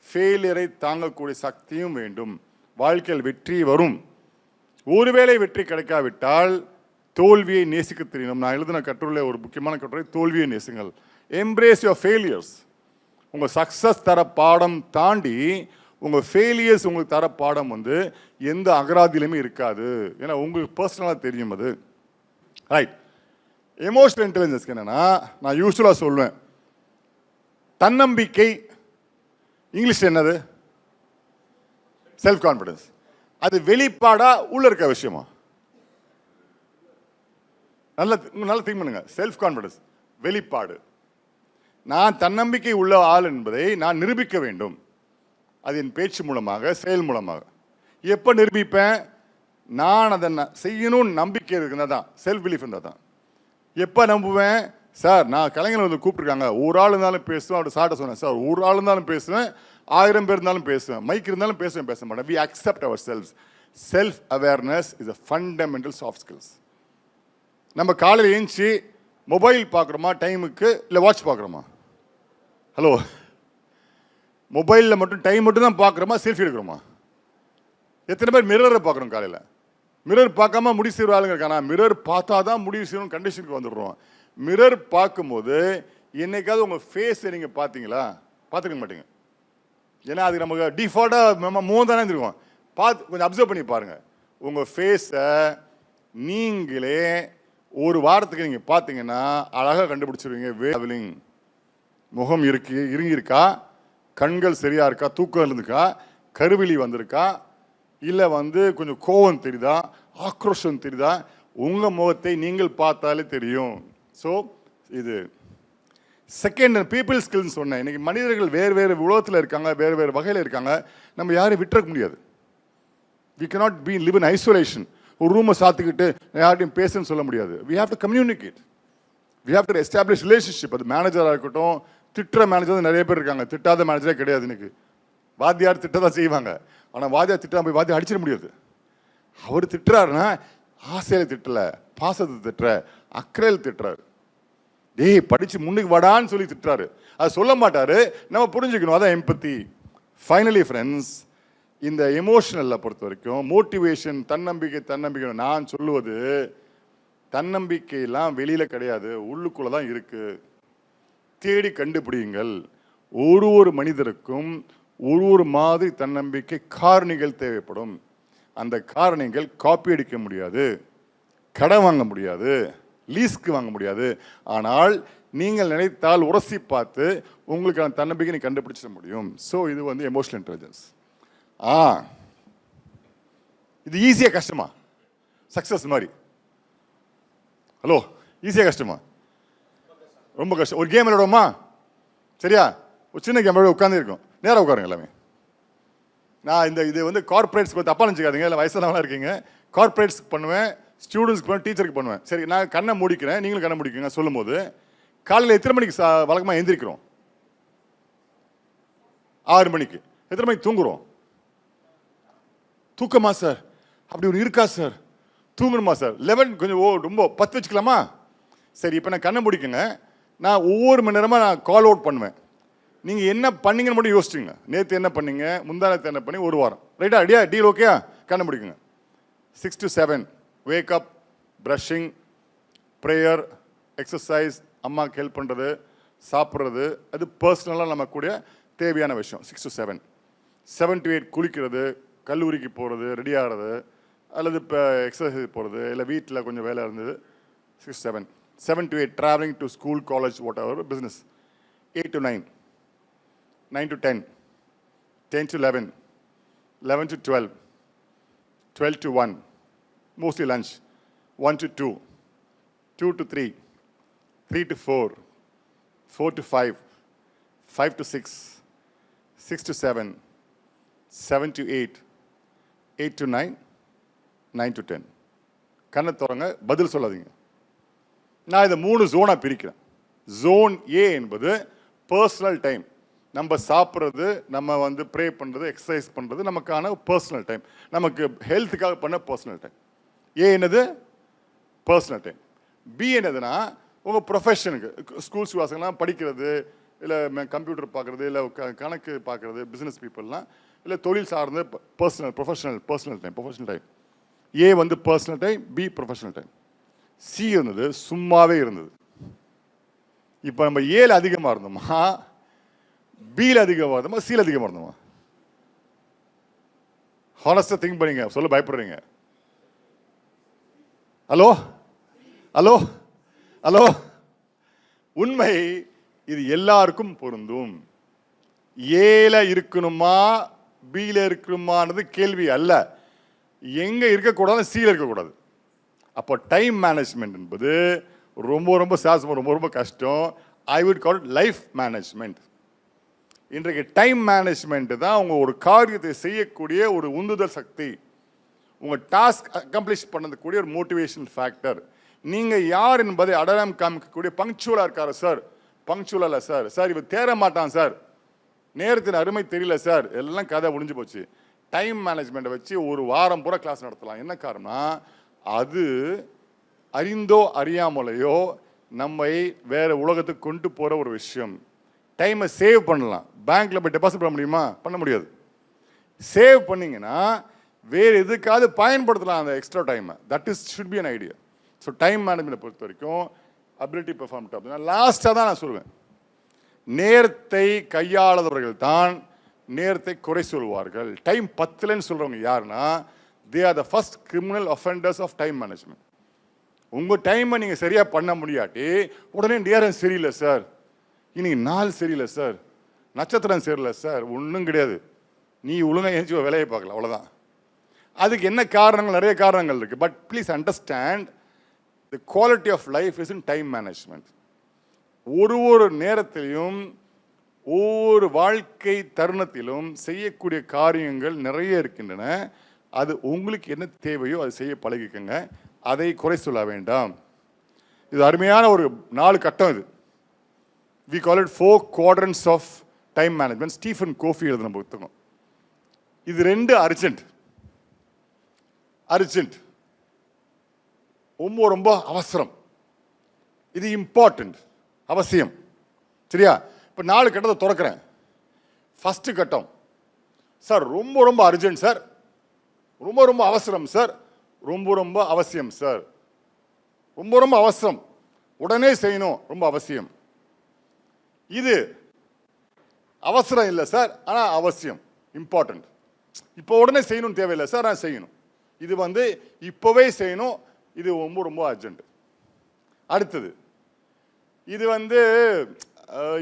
ஃபெயிலியரை தாங்கக்கூடிய சக்தியும் வேண்டும். வாழ்க்கையில் வெற்றி வரும். ஒருவேளை வெற்றி கிடைக்காவிட்டால் தோல்வியை நேசிக்க தெரியணும். நான் எழுதின கட்டுரையில் ஒரு முக்கியமான கட்டுரை, தோல்வியை நேசிங்கள். Embrace your failures. உங்கள் சக்ஸஸ் தர பாடம் தாண்டி உங்கள் ஃபெயிலியர்ஸ் உங்களுக்கு தர பாடம் வந்து எந்த அகராதியிலுமே இருக்காது. ஏன்னா உங்களுக்கு பர்சனலாக தெரியும் அது. ரைட். எமோஷனல் இன்டெலிஜென்ஸ்க்கு என்னென்னா, நான் யூஸ்வலாக சொல்லுவேன், தன்னம்பிக்கை இங்கிலீஷ் என்னது? Self confidence. அது வெளிப்பாடா உள்ள இருக்க விஷயமா? நல்லா திங்க் பண்ணுங்க. செல்ஃப் கான்ஃபிடன்ஸ் வெளிப்பாடு. நான் தன்னம்பிக்கை உள்ள ஆள் என்பதை நான் நிரூபிக்க வேண்டும். அது என் பேச்சு மூலமாக, செயல் மூலமாக. எப்போ நிரூபிப்பேன்? நான் அதை செய்யணும்னு நம்பிக்கை இருக்குன்னா தான், செல்ஃப் பிலீஃப் இருந்தால் தான். எப்போ நம்புவேன்? சார், நான் கலைஞர் வந்து கூப்பிட்டுருக்காங்க, ஒரு ஆள் இருந்தாலும் பேசுவேன். அவர்கிட்ட சார்ட்ட சொன்னேன், சார் ஒரு ஆள் இருந்தாலும் பேசுவேன், 1000 பேர் இருந்தாலும் பேசுவேன், மைக் இருந்தாலும் பேசுவேன், பேச மாட்டேன். We accept our self. Self awareness is a fundamental soft skills. நம்ம காலையில் ஏஞ்சி மொபைல் பார்க்குறோமா டைமுக்கு, இல்லை வாட்ச் பார்க்குறோமா? ஹலோ, மொபைலில் மட்டும் டைம் மட்டும் தான் பார்க்குறோமா, செல்ஃபி எடுக்கிறோமா? எத்தனை பேர் மிரரை பார்க்குறோம் காலையில்? மிரர் பார்க்காம முடிவு செய்கிற ஆளுங்க இருக்கானா? மிரர் பார்த்தா தான் முடிவு செய்யணும் கண்டிஷனுக்கு வந்துடுறோம். மிரர் பார்க்கும்போது என்னைக்காவது உங்கள் ஃபேஸை நீங்கள் பார்த்தீங்களா? பார்த்துக்க மாட்டீங்க. ஏன்னா அது நமக்கு டிஃபால்ட்டாக நம்ம முகம் தானே இருக்கும். பார்த்து கொஞ்சம் அப்சர்வ் பண்ணி பாருங்கள். உங்கள் ஃபேஸை நீங்களே ஒரு வாரத்துக்கு நீங்கள் பார்த்தீங்கன்னா அழகாக கண்டுபிடிச்சிருவீங்க. வேவலிங், முகம் இருங்கியிருக்கா, கண்கள் சரியா இருக்கா, தூக்கம் இருந்துக்கா, கருவிழி வந்திருக்கா, இல்லை வந்து கொஞ்சம் கோபம் தெரியுதா, ஆக்ரோஷம் தெரியுதா, உங்கள் முகத்தை நீங்கள் பார்த்தாலே தெரியும். ஸோ இது செகண்ட் பீப்புள் ஸ்கில்னு சொன்னேன். இன்னைக்கு மனிதர்கள் வேறு வேறு உலகத்தில் இருக்காங்க, வேறு வேறு வகையில் இருக்காங்க. நம்ம யாரையும் விட்டுற முடியாது. We cannot be live in isolation. ஒரு ரூமை சாத்திக்கிட்டு யார்ட்டையும் பேசுன்னு சொல்ல முடியாது. we have to communicate. we have to establish relationship. அது மேனேஜராக இருக்கட்டும், திட்டுற மேனேஜர் நிறைய பேர் இருக்காங்க, திட்டாத மேனேஜரே கிடையாது. இன்னைக்கு வாத்தியார் திட்ட தான் செய்வாங்க. ஆனால் வாத்தியார் திட்டா போய் வாத்தியார் அடிச்சிட முடியாது. அவர் திட்டுறாருன்னா ஆசையில் திட்டல, பாசத்தை திட்டுற, அக்கறையில் திட்டுறாரு. டேய் படிச்சு முன்னுக்கு வடான்னு சொல்லி திட்டுறாரு. அது சொல்ல மாட்டாரு, நம்ம புரிஞ்சுக்கணும். அதான் எம்பத்தி. ஃபைனலி ஃப்ரெண்ட்ஸ், இந்த எமோஷனலில் பொறுத்த வரைக்கும் மோட்டிவேஷன், தன்னம்பிக்கை நான் சொல்லுவது, தன்னம்பிக்கையெல்லாம் வெளியில் கிடையாது, உள்ளுக்குள்ளே தான் இருக்குது. தேடி கண்டுபிடியுங்கள். ஒரு மனிதருக்கும் ஒரு மாதிரி தன்னம்பிக்கை காரணிகள் தேவைப்படும். அந்த காரணிகள் காப்பி அடிக்க முடியாது, கடன் வாங்க முடியாது, லீஸ்க்கு வாங்க முடியாது. ஆனால் நீங்கள் நினைத்தால் உரசி பார்த்து உங்களுக்கான தன்னம்பிக்கை நீ கண்டுபிடிச்சிட முடியும். ஸோ இது வந்து எமோஷனல் இன்டெலிஜென்ஸ். இது ஈஸியாக கஷ்டமா? சக்ஸஸ் மாதிரி. ஹலோ, ஈஸியாக கஷ்டமா? ரொம்ப கஷ்டம். ஒரு கேம் விளையாடுவோமா? சரியா? ஒரு சின்ன கேம் உட்காந்து இருக்கும், நேராக உட்காருங்க எல்லாமே. நான் இது வந்து கார்பரேட்ஸ் தப்பாக நினச்சிக்காதீங்க, இல்லை வயசானவங்களாம் இருக்கீங்க. கார்பரேட்ஸ்க்கு பண்ணுவேன், ஸ்டூடெண்ட்ஸ்க்கு பண்ணுவேன், டீச்சருக்கு பண்ணுவேன். சரி, நான் கண்ணை மூடிக்கிறேன், நீங்களும் கண்ணை முடிக்குங்க. சொல்லும் போது காலையில் எத்தனை மணிக்கு வழக்கமாக எந்திரிக்கிறோம்? 6 மணிக்கு. எத்தனை மணிக்கு தூங்குறோம்? தூக்கமா சார்? அப்படி ஒரு இருக்கா சார்? தூங்கணுமா சார்? 11 கொஞ்சம் ரொம்ப 10 வச்சுக்கலாமா? சரி, இப்போ நான் கண்ணை முடிக்குங்க. நான் ஒவ்வொரு மணி நேரமாக நான் கால் அவுட் பண்ணுவேன். நீங்கள் என்ன பண்ணீங்கன்னு மட்டும் யோசிச்சுங்க. நேற்று என்ன பண்ணீங்க, முந்தானத்து என்ன பண்ணி, ஒரு வாரம். ரைட்டா? ஐடியா டீல் ஓகேயா? கண்டுபிடிக்குங்க. 6 to 7 wake up, brushing, prayer, exercise, அம்மாவுக்கு ஹெல்ப் பண்ணுறது, சாப்பிட்றது, அது பர்சனலாக நம்ம கூட தேவையான விஷயம். 6 to 7. 7 to 8 குளிக்கிறது, கல்லூரிக்கு போகிறது, ரெடி ஆகிறது, அல்லது இப்போ எக்ஸசைஸ் போகிறது, இல்லை வீட்டில் கொஞ்சம் வேலை இருந்தது. 6 to 7. 7 to 8 travelling to school, college, what ever business. 8 to 9. 9 to 10. 10 to 11. 11 to 12. 12 to 1. Mostly lunch. 1 to 2. 2 to 3. 3 to 4. 4 to 5. 5 to 6. 6 to 7. 7 to 8. 8 to 9. 9 to 10. கண்ணை திறங்க, பதில் சொல்லாதீங்க. நான் இதை 3 ஜோனாக பிரிக்கிறேன். ஜோன் ஏ என்பது பர்சனல் டைம். நம்ம சாப்பிட்றது, நம்ம வந்து ப்ரே பண்ணுறது, எக்ஸசைஸ் பண்ணுறது நமக்கான பர்சனல் டைம், நமக்கு ஹெல்த்துக்காக பண்ண பர்சனல் டைம். ஏ என்னது? Personal time. பி என்னதுன்னா உங்கள் ப்ரொஃபஷனுக்கு, ஸ்கூல்ஸ் வாசங்கள்லாம் படிக்கிறது, இல்லை கம்ப்யூட்டர் பார்க்குறது, இல்லை கணக்கு பார்க்குறது, பிஸ்னஸ் பீப்புளெலாம், இல்லை தொழில் சார்ந்த பர்சனல் டைம். ஏ வந்து personal time, B professional time. C இருந்தது சும்மாவே இருந்தது. இப்போ நம்ம ஏல அதிகமாக இருந்தோமா, பியில் அதிகமாக இருந்தோமா, சியில் அதிகமாக இருந்தோமா? ஹானஸ்டாக திங்க் பண்ணீங்க, சொல்ல பயப்படுறீங்க. ஹலோ ஹலோ ஹலோ உண்மை இது எல்லாருக்கும் பொருந்தும். ஏல இருக்கணுமா பியில இருக்கணுமானது கேள்வி அல்ல. எங்க இருக்கக்கூடாது, சியில் இருக்கக்கூடாது. அப்போ டைம் மேனேஜ்மெண்ட் என்பது ரொம்ப ரொம்ப ரொம்ப ரொம்ப கஷ்டம். I would call it life management. இன்றைக்கு டைம் மேனேஜ்மெண்ட் தான் உங்கள் ஒரு காரியத்தை செய்யக்கூடிய ஒரு உந்துதல் சக்தி, உங்கள் டாஸ்க் அக்கம்ப்ளிஷ் பண்ணக்கூடிய ஒரு மோட்டிவேஷன் ஃபேக்டர். நீங்கள் யார் என்பதை அடையாளம் காமிக்கக்கூடிய பங்க்சுவலாக இருக்காரு சார், பங்க்சுவலாக இல்லை சார், சார் இவர் தேர மாட்டான் சார், நேரத்தின் அருமை தெரியல சார், எல்லாம் கதை முடிஞ்சு போச்சு. டைம் மேனேஜ்மெண்ட்டை வச்சு ஒரு வாரம் பூரா கிளாஸ் நடத்தலாம். என்ன காரணம்னா அது அறிந்தோ அறியாமலையோ நம்மை வேற உலகத்துக்கு கொண்டு போகிற ஒரு விஷயம். டைமை சேவ் பண்ணலாம். பேங்க்கில் போய் டெபாசிட் பண்ண முடியுமா? பண்ண முடியாது. சேவ் பண்ணிங்கன்னா வேறு எதுக்காவது பயன்படுத்தலாம் அந்த எக்ஸ்ட்ரா டைமை. That is should be an idea. So time மேனேஜ்மெண்ட்டை பொறுத்த வரைக்கும் அபிலிட்டி பெர்ஃபார்ம் டாப். லாஸ்ட்டாக தான் நான் சொல்லுவேன், நேரத்தை கையாளதவர்கள் தான் நேரத்தை குறை சொல்வார்கள். டைம் பத்தலன்னு சொல்கிறவங்க யாருன்னா they are the first criminal offenders of time management. உங்கள் டைமை நீங்கள் சரியாக பண்ண முடியாட்டி உடனே நேரம் சரியில்லை சார், இன்னைக்கு நாள் சரியில்லை சார், நட்சத்திரம் சரியில்லை சார், ஒன்றும் கிடையாது, நீ ஒழுங்காக எழுச்சி வேலையை பார்க்கல, அவ்வளோதான். அதுக்கு என்ன காரணங்கள்? நிறைய காரணங்கள் இருக்குது. But please understand the quality of life is in time management. ஒரு நேரத்திலையும் ஒவ்வொரு வாழ்க்கை தருணத்திலும் செய்யக்கூடிய காரியங்கள் நிறைய இருக்கின்றன. அது உங்களுக்கு என்ன தேவையோ அதை செய்ய பழகிக்கங்க, அதை குறை சொல்ல வேண்டாம். இது அருமையான ஒரு 4 கட்டம். இது we call it 4 quadrants of time management. Stephen Kofi எழுதின புத்தகம். இது 2 அர்ஜென்ட், ரொம்ப அவசரம். இது இம்பார்ட்டன்ட், அவசியம். சரியா? இப்போ 4 கட்டத்தை திறக்கிறேன். ஃபர்ஸ்ட் கட்டம் சார் ரொம்ப அர்ஜென்ட் சார், ரொம்ப அவசரம் சார், ரொம்ப அவசியம் சார். ரொம்ப அவசரம், உடனே செய்யணும், ரொம்ப அவசியம். இது அவசரம் இல்லை சார், ஆனால் அவசியம், இம்பார்ட்டன்ட். இப்போ உடனே செய்யணும் தேவையில்லை சார், நான் செய்யணும். இது வந்து இப்போவே செய்யணும், இது ரொம்ப அர்ஜென்ட். அடுத்தது இது வந்து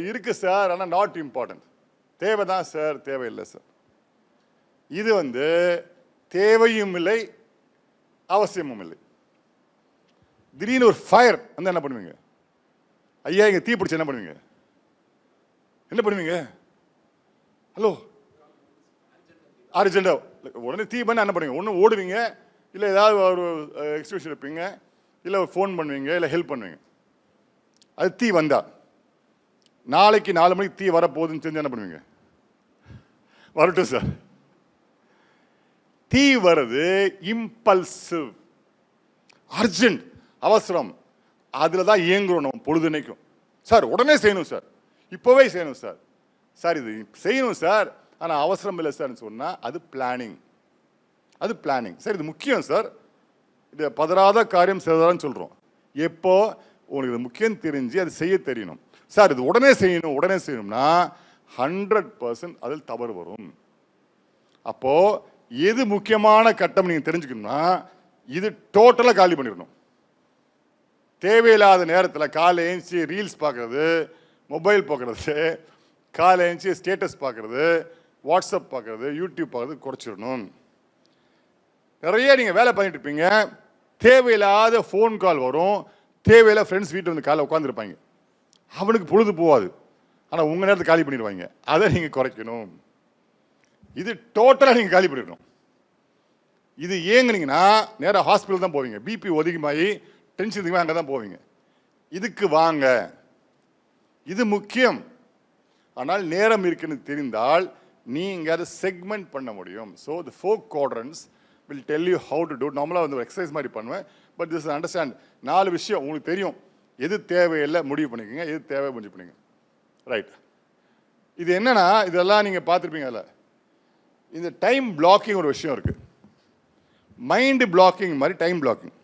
இருக்கு சார், ஆனால் நாட் இம்பார்ட்டன்ட், தேவைதான் சார், தேவையில்லை சார். இது வந்து தேவையும் இல்லை, அவசியமும் இல்லை. திடீர்னு ஒரு ஃபயர் வந்து என்ன பண்ணுவீங்க? ஐயா இங்கே தீ பிடிச்சி என்ன பண்ணுவீங்க? என்ன பண்ணுவீங்க? ஹலோ, அர்ஜென்டா உடனே தீ பண்ண என்ன பண்ணுவீங்க? ஒன்று ஓடுவீங்க, இல்லை ஏதாவது ஒரு எக்ஸ்கியூஷன் இருப்பீங்க, இல்லை ஃபோன் பண்ணுவீங்க, இல்லை ஹெல்ப் பண்ணுவீங்க. அது தீ வந்தா நாளைக்கு 4 மணிக்கு தீ வரப்போகுதுன்னு தெரிஞ்சு என்ன பண்ணுவீங்க? வரட்டும் சார். தீ வருது இம்பல்சிவ், அர்ஜென்ட், அவசரம். அதில் தான் இயங்குறோம் நம்ம பொழுதுனைக்கும். சார் உடனே செய்யணும் சார், இப்போவே செய்யணும் சார். சார் இது செய்யணும் சார் ஆனால் அவசரம் இல்லை சார்னு சொன்னால் அது பிளானிங். அது பிளானிங். சார் இது முக்கியம் சார், இது பதறாத காரியம் செய்தான்னு சொல்கிறோம். எப்போ உங்களுக்கு இது முக்கியம் தெரிஞ்சு அது செய்ய தெரியணும். சார் இது உடனே செய்யணும்னா 100% அதில் தவறு வரும். அப்போது எது முக்கியமான கட்டம் நீங்கள் தெரிஞ்சுக்கணும்னா இது டோட்டலாக காலி பண்ணிடணும். தேவையில்லாத நேரத்தில் காலை ஏஞ்சி ரீல்ஸ் பார்க்குறது, மொபைல் பார்க்குறது, காலை ஏஞ்சி ஸ்டேட்டஸ் பார்க்குறது, வாட்ஸ்அப் பார்க்குறது, யூடியூப் பார்க்குறது குறைச்சிடணும். நிறைய நீங்கள் வேலை பண்ணிட்டு இருப்பீங்க, தேவையில்லாத ஃபோன் கால் வரும், தேவையில்லாத ஃப்ரெண்ட்ஸ் வீட்டில் வந்து காலை உட்காந்துருப்பாங்க, அவனுக்கு பொழுது போகாது, ஆனால் உங்கள் நேரத்தை காலி பண்ணிடுவாங்க. அதை நீங்கள் குறைக்கணும். இது டோட்டலாக நீங்கள் காலி பண்ணிடணும். இது ஏங்குனீங்கன்னா நேராக ஹாஸ்பிட்டல் தான் போவீங்க. பிபி ஒதுக்கமாகி டென்ஷன் அதிகமாக அங்கே தான் போவீங்க. இதுக்கு வாங்க, இது முக்கியம். ஆனால் நேரம் இருக்குன்னு தெரிந்தால் நீங்கள் அதை செக்மெண்ட் பண்ண முடியும். So the 4 quadrants will tell you how to do. நார்மலாக வந்து எக்ஸசைஸ் மாதிரி பண்ணுவேன், பட் திஸ் அண்டர்ஸ்டாண்ட். 4 விஷயம் உங்களுக்கு தெரியும், எது தேவையில்லை முடிவு பண்ணிக்கோங்க, எது தேவை முடிவு பண்ணிங்க. ரைட். இது என்னன்னா இதெல்லாம் நீங்கள் பார்த்துருப்பீங்க. அதில் இந்த டைம் பிளாக்கிங் ஒரு விஷயம் இருக்குது. மைண்டு பிளாக்கிங் மாதிரி டைம் பிளாக்கிங்.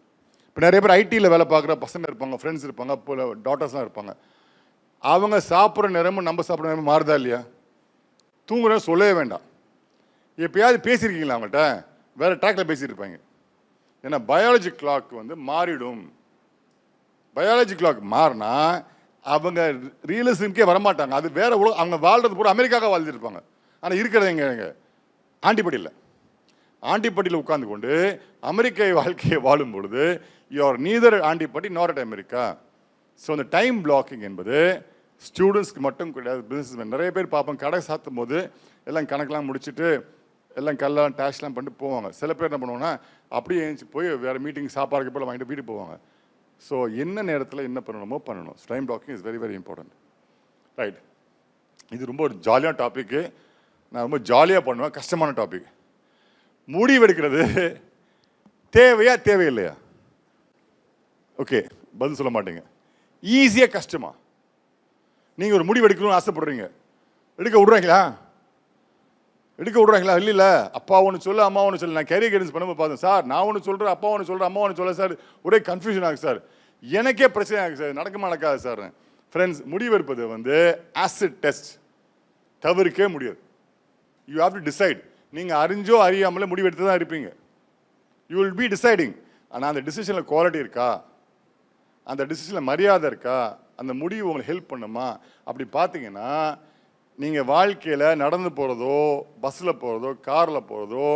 இப்போ நிறைய பேர் ஐடியில் வேலை பார்க்குற பசங்க இருப்பாங்க, ஃப்ரெண்ட்ஸ் இருப்பாங்க, அப்போ டாட்டர்ஸ்லாம் இருப்பாங்க. அவங்க சாப்பிட்ற நேரமும் நம்ம சாப்பிட்ற நேரமும் மாறுதா இல்லையா? தூங்குற சொல்லவே வேண்டாம். எப்பயாவது பேசியிருக்கீங்களா அவங்கள்ட்ட? வேறு ட்ராக்கில் பேசிட்டு இருப்பாங்க. ஏன்னா பயாலஜி கிளாக் வந்து மாறிடும். பயாலஜி கிளாக் மாறினா அவங்க ரியலிசம்கே வரமாட்டாங்க. அது வேற உலகம். அவங்க வாழ்றது பூரா அமெரிக்காவுக்கு வாழ்ந்துருப்பாங்க. ஆனால் இருக்கிறது எங்க ஆண்டிப்பட்டியில். ஆண்டிப்பட்டியில் உட்கார்ந்து கொண்டு அமெரிக்க வாழ்க்கையை வாழும் பொழுது you're neither Andipatti not at America. So அந்த டைம் பிளாக்கிங் என்பது ஸ்டூடெண்ட்ஸ்க்கு மட்டும் கிடையாது, பிஸ்னஸ் நிறைய பேர் பார்ப்போம். கடை சாத்தும் போது எல்லாம் கணக்கெலாம் முடிச்சுட்டு எல்லாம் கல்லாம் டேஷ்லாம் பண்ணிட்டு போவாங்க. சில பேர் என்ன பண்ணுவாங்கன்னா அப்படியே எழுந்துச்சு போய் வேறு மீட்டிங் சாப்பாடுக்கு போல் வாங்கிட்டு வீட்டுக்கு போவாங்க. ஸோ என்ன நேரத்தில் என்ன பண்ணணுமோ பண்ணணும். Time blocking is very very important. Right. இது ரொம்ப ஒரு ஜாலியான டாப்பிக்கு. நான் ரொம்ப ஜாலியாக பண்ணுவேன். கஷ்டமான டாபிக். முடிவெடுக்கிறது தேவையா தேவையில்லையா? ஓகே, பதில் சொல்ல மாட்டீங்க. ஈஸியாக கஷ்டமா? நீங்கள் ஒரு முடிவு எடுக்கணும்னு ஆசைப்படுறீங்க, எடுக்க விட்றாங்களா? இல்லை அப்பா ஒன்று சொல்லு அம்மா ஒன்று சொல்லு. நான் கேரியர் கைடன்ஸ் பண்ணும்போது பார்த்தேன் சார், நான் ஒன்று சொல்கிறேன், அப்பா ஒன்று சொல்கிறேன், அம்மா ஒன்று சொல்ல சார், ஒரே கன்ஃபியூஷன் ஆகுது சார், எனக்கே பிரச்சனை ஆகுது சார், நடக்காது சார். ஃப்ரெண்ட்ஸ், முடிவெடுப்பது வந்து ஆசிட் டெஸ்ட், தவிர்க்கவே முடியாது. You have to decide. நீங்கள் அறிஞ்சோ அறியாமலே முடிவெடுத்து தான் இருப்பீங்க. You will be deciding. ஆனால் அந்த டிசிஷனில் குவாலிட்டி இருக்கா, அந்த டிசிஷனில் மரியாதை இருக்கா, அந்த முடிவு உங்களுக்கு ஹெல்ப் பண்ணுமா? அப்படி பார்த்தீங்கன்னா நீங்கள் வாழ்க்கையில் நடந்து போகிறதோ, பஸ்ஸில் போகிறதோ, காரில் போகிறதோ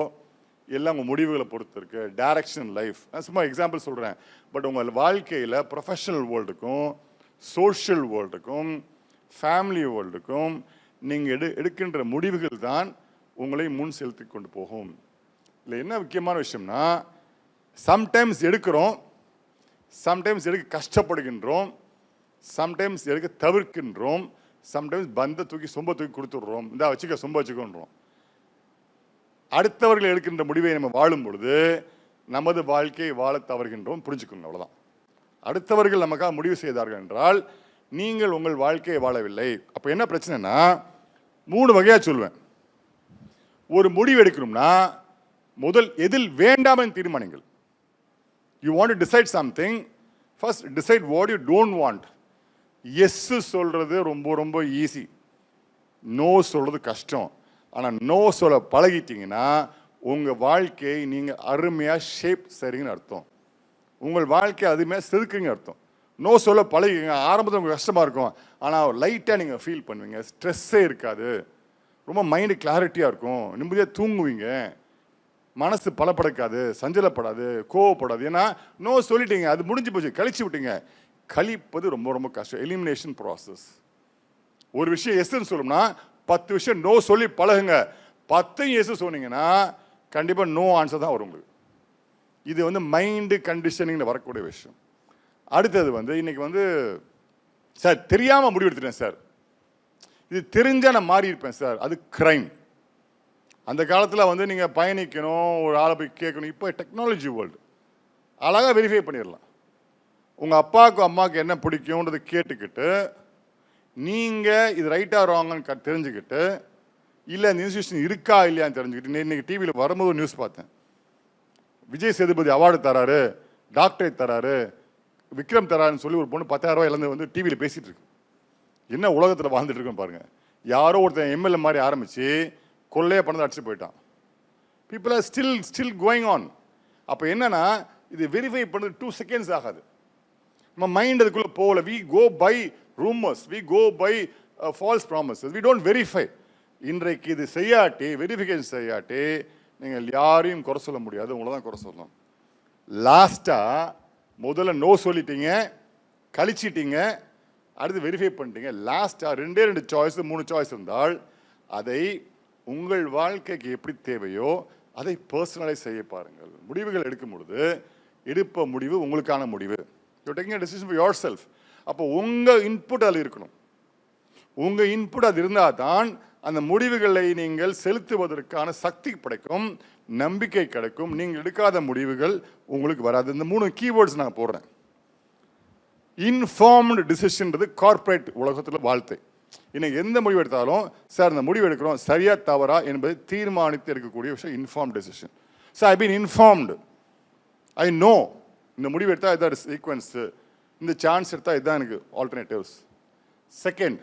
எல்லாம் உங்கள் முடிவுகளை பொறுத்து இருக்குது. Direction life. நான் சும்மா எக்ஸாம்பிள் சொல்கிறேன். பட் உங்கள் வாழ்க்கையில் ப்ரொஃபஷனல் வேர்ல்டுக்கும், சோஷியல் வேர்ல்டுக்கும், ஃபேமிலி வேர்ல்டுக்கும் நீங்கள் எடுக்கின்ற முடிவுகள் தான் உங்களை முன் செலுத்தி கொண்டு போகும். இல்லை என்ன முக்கியமான விஷயம்னா, சம்டைம்ஸ் எடுக்கிறோம், சம்டைம்ஸ் எடுக்க கஷ்டப்படுகின்றோம், சம்டைம்ஸ் எடுக்க தவிர்க்கின்றோம், சம்டைம்ஸ் பந்த தூக்கி சொம்ப தூக்கி கொடுத்துட்றோம். இந்த வச்சுக்க சொம்ப வச்சுக்கோன்றோம். அடுத்தவர்கள் எடுக்கின்ற முடிவை நம்ம வாழும் பொழுது நமது வாழ்க்கையை வாழ தவறுகின்றோம். புரிஞ்சுக்கோங்க, அவ்வளோதான். அடுத்தவர்கள் நமக்காக முடிவு செய்தார்கள் என்றால் நீங்கள் உங்கள் வாழ்க்கையை வாழவில்லை. அப்போ என்ன பிரச்சனைனா, 3 வகையாக சொல்லுவேன். ஒரு முடிவு எடுக்கணும்னா முதல் எதில் வேண்டாமல் தீர்மானிங்கள். You want to decide something, first decide what you don't want. Yes சொல்றது ரொம்ப ரொம்ப ஈஸி, நோ சொல்றது கஷ்டம். ஆனால் நோ சொல்ல பழகிட்டீங்கன்னா உங்கள் வாழ்க்கையை நீங்கள் அருமையாக ஷேப் சரிங்கன்னு அர்த்தம். உங்கள் வாழ்க்கையை அதுமையாக செதுக்குங்க அர்த்தம். நோ சொல்ல பழகிங்க. ஆரம்பத்தில் உங்களுக்கு கஷ்டமாக இருக்கும், ஆனால் லைட்டாக நீங்கள் ஃபீல் பண்ணுவீங்க. ஸ்ட்ரெஸ்ஸே இருக்காது, ரொம்ப மைண்டு கிளாரிட்டியாக இருக்கும், நிம்மதியாக தூங்குவீங்க, மனசு பலப்படைக்காது, சஞ்சலப்படாது, கோவப்படாது. ஏன்னா நோ சொல்லிட்டீங்க, அது முடிஞ்சு போச்சு, கழிச்சு விட்டீங்க. கழிப்பது ரொம்ப ரொம்ப கஷ்டம். Elimination process. ஒரு விஷயம் எஸ்ன்னு சொல்லணும்னா 10 விஷயம் நோ சொல்லி பழகுங்க. 10 எஸ் சொன்னீங்கன்னா கண்டிப்பாக நோ ஆன்சர் தான் வரும் உங்களுக்கு. இது வந்து மைண்டு கண்டிஷனிங்கில் வரக்கூடிய விஷயம். அடுத்தது வந்து இன்னைக்கு வந்து சார் தெரியாமல் முடிவெடுத்துட்டேன் சார், இது தெரிஞ்சால் நான் மாறி இருப்பேன் சார், அது கிரைம். அந்த காலத்தில் வந்து நீங்கள் பயணிக்கணும், ஒரு ஆளை போய் கேட்கணும். இப்போ டெக்னாலஜி வேர்ல்டு, அழகாக வெரிஃபை பண்ணிடலாம். உங்கள் அப்பாவுக்கு அம்மாவுக்கு என்ன பிடிக்கும்ன்றதை கேட்டுக்கிட்டு நீங்கள் இது ரைட்டாக ராங்கன்னு தெரிஞ்சுக்கிட்டு, இல்லை இந்த இன்ஸ்டியூஷன் இருக்கா இல்லையான்னு தெரிஞ்சுக்கிட்டு, இன்னைக்கு டிவியில் வரும்போது ஒரு நியூஸ் பார்த்தேன். விஜய் சேதுபதி அவார்டு தராரு, டாக்டரேட் தராரு, விக்ரம் தராருன்னு சொல்லி ஒரு பொண்ணு 10,000 ரூபாய் இழந்து வந்து டிவியில் பேசிகிட்டு இருக்கு. என்ன உலகத்தில் வாழ்ந்துட்டு இருக்கோம் பாருங்க. யாரோ ஒருத்தன் எம்எல்ஏ மாதிரி ஆரம்பித்து கொள்ளையாக பணத்தை அடிச்சு போயிட்டான். People are still going on. அப்போ என்னன்னா, இது வெரிஃபை பண்ணுறது 2 seconds ஆகாது. நம்ம மைண்ட் அதுக்குள்ளே போகல. We go by rumours, we go by false promises, we don't verify. இன்றைக்கு இது செய்யாட்டி, வெரிஃபிகேஷன் செய்யாட்டி நீங்கள் யாரையும் குறை சொல்ல முடியாது, உங்களை தான் குறை சொல்லணும். லாஸ்ட்டாக முதல்ல நோ சொல்லிட்டீங்க, கழிச்சிட்டீங்க, அடுத்து வெரிஃபை பண்ணிட்டீங்க. லாஸ்ட்டாக 2 சாய்ஸ் 3 சாய்ஸ் இருந்தால் அதை உங்கள் வாழ்க்கைக்கு எப்படி தேவையோ அதை பர்சனலைஸ் செய்ய பாருங்கள். முடிவுகள் எடுக்கும் பொழுது எடுப்ப முடிவு உங்களுக்கான முடிவு. You taking a decision for yourself. அப்போ உங்கள் இன்புட் அதில் இருக்கணும். உங்கள் இன்புட் அது இருந்தால் தான் அந்த முடிவுகளை நீங்கள் செலுத்துவதற்கான சக்தி கிடைக்கும், நம்பிக்கை கிடைக்கும். நீங்கள் எடுக்காத முடிவுகள் உங்களுக்கு வராது. இந்த 3 கீவேர்ட்ஸ் நான் போடுறேன். இன்ஃபார்ம்டு டிசிஷன்றது கார்ப்பரேட் உலகத்தில் வாழ்த்தை. இன்னைக்கு எந்த முடிவு எடுத்தாலும், சார் இந்த முடிவு எடுக்கிறோம் சரியா தவறா என்பதை தீர்மானித்து எடுக்கக்கூடிய விஷயம் inform decision. Sir I been informed, I know இந்த முடிவு எடுத்தால் இதான் சீக்வன்ஸு, இந்த சான்ஸ் எடுத்தால் இதுதான் எனக்கு alternatives. Second,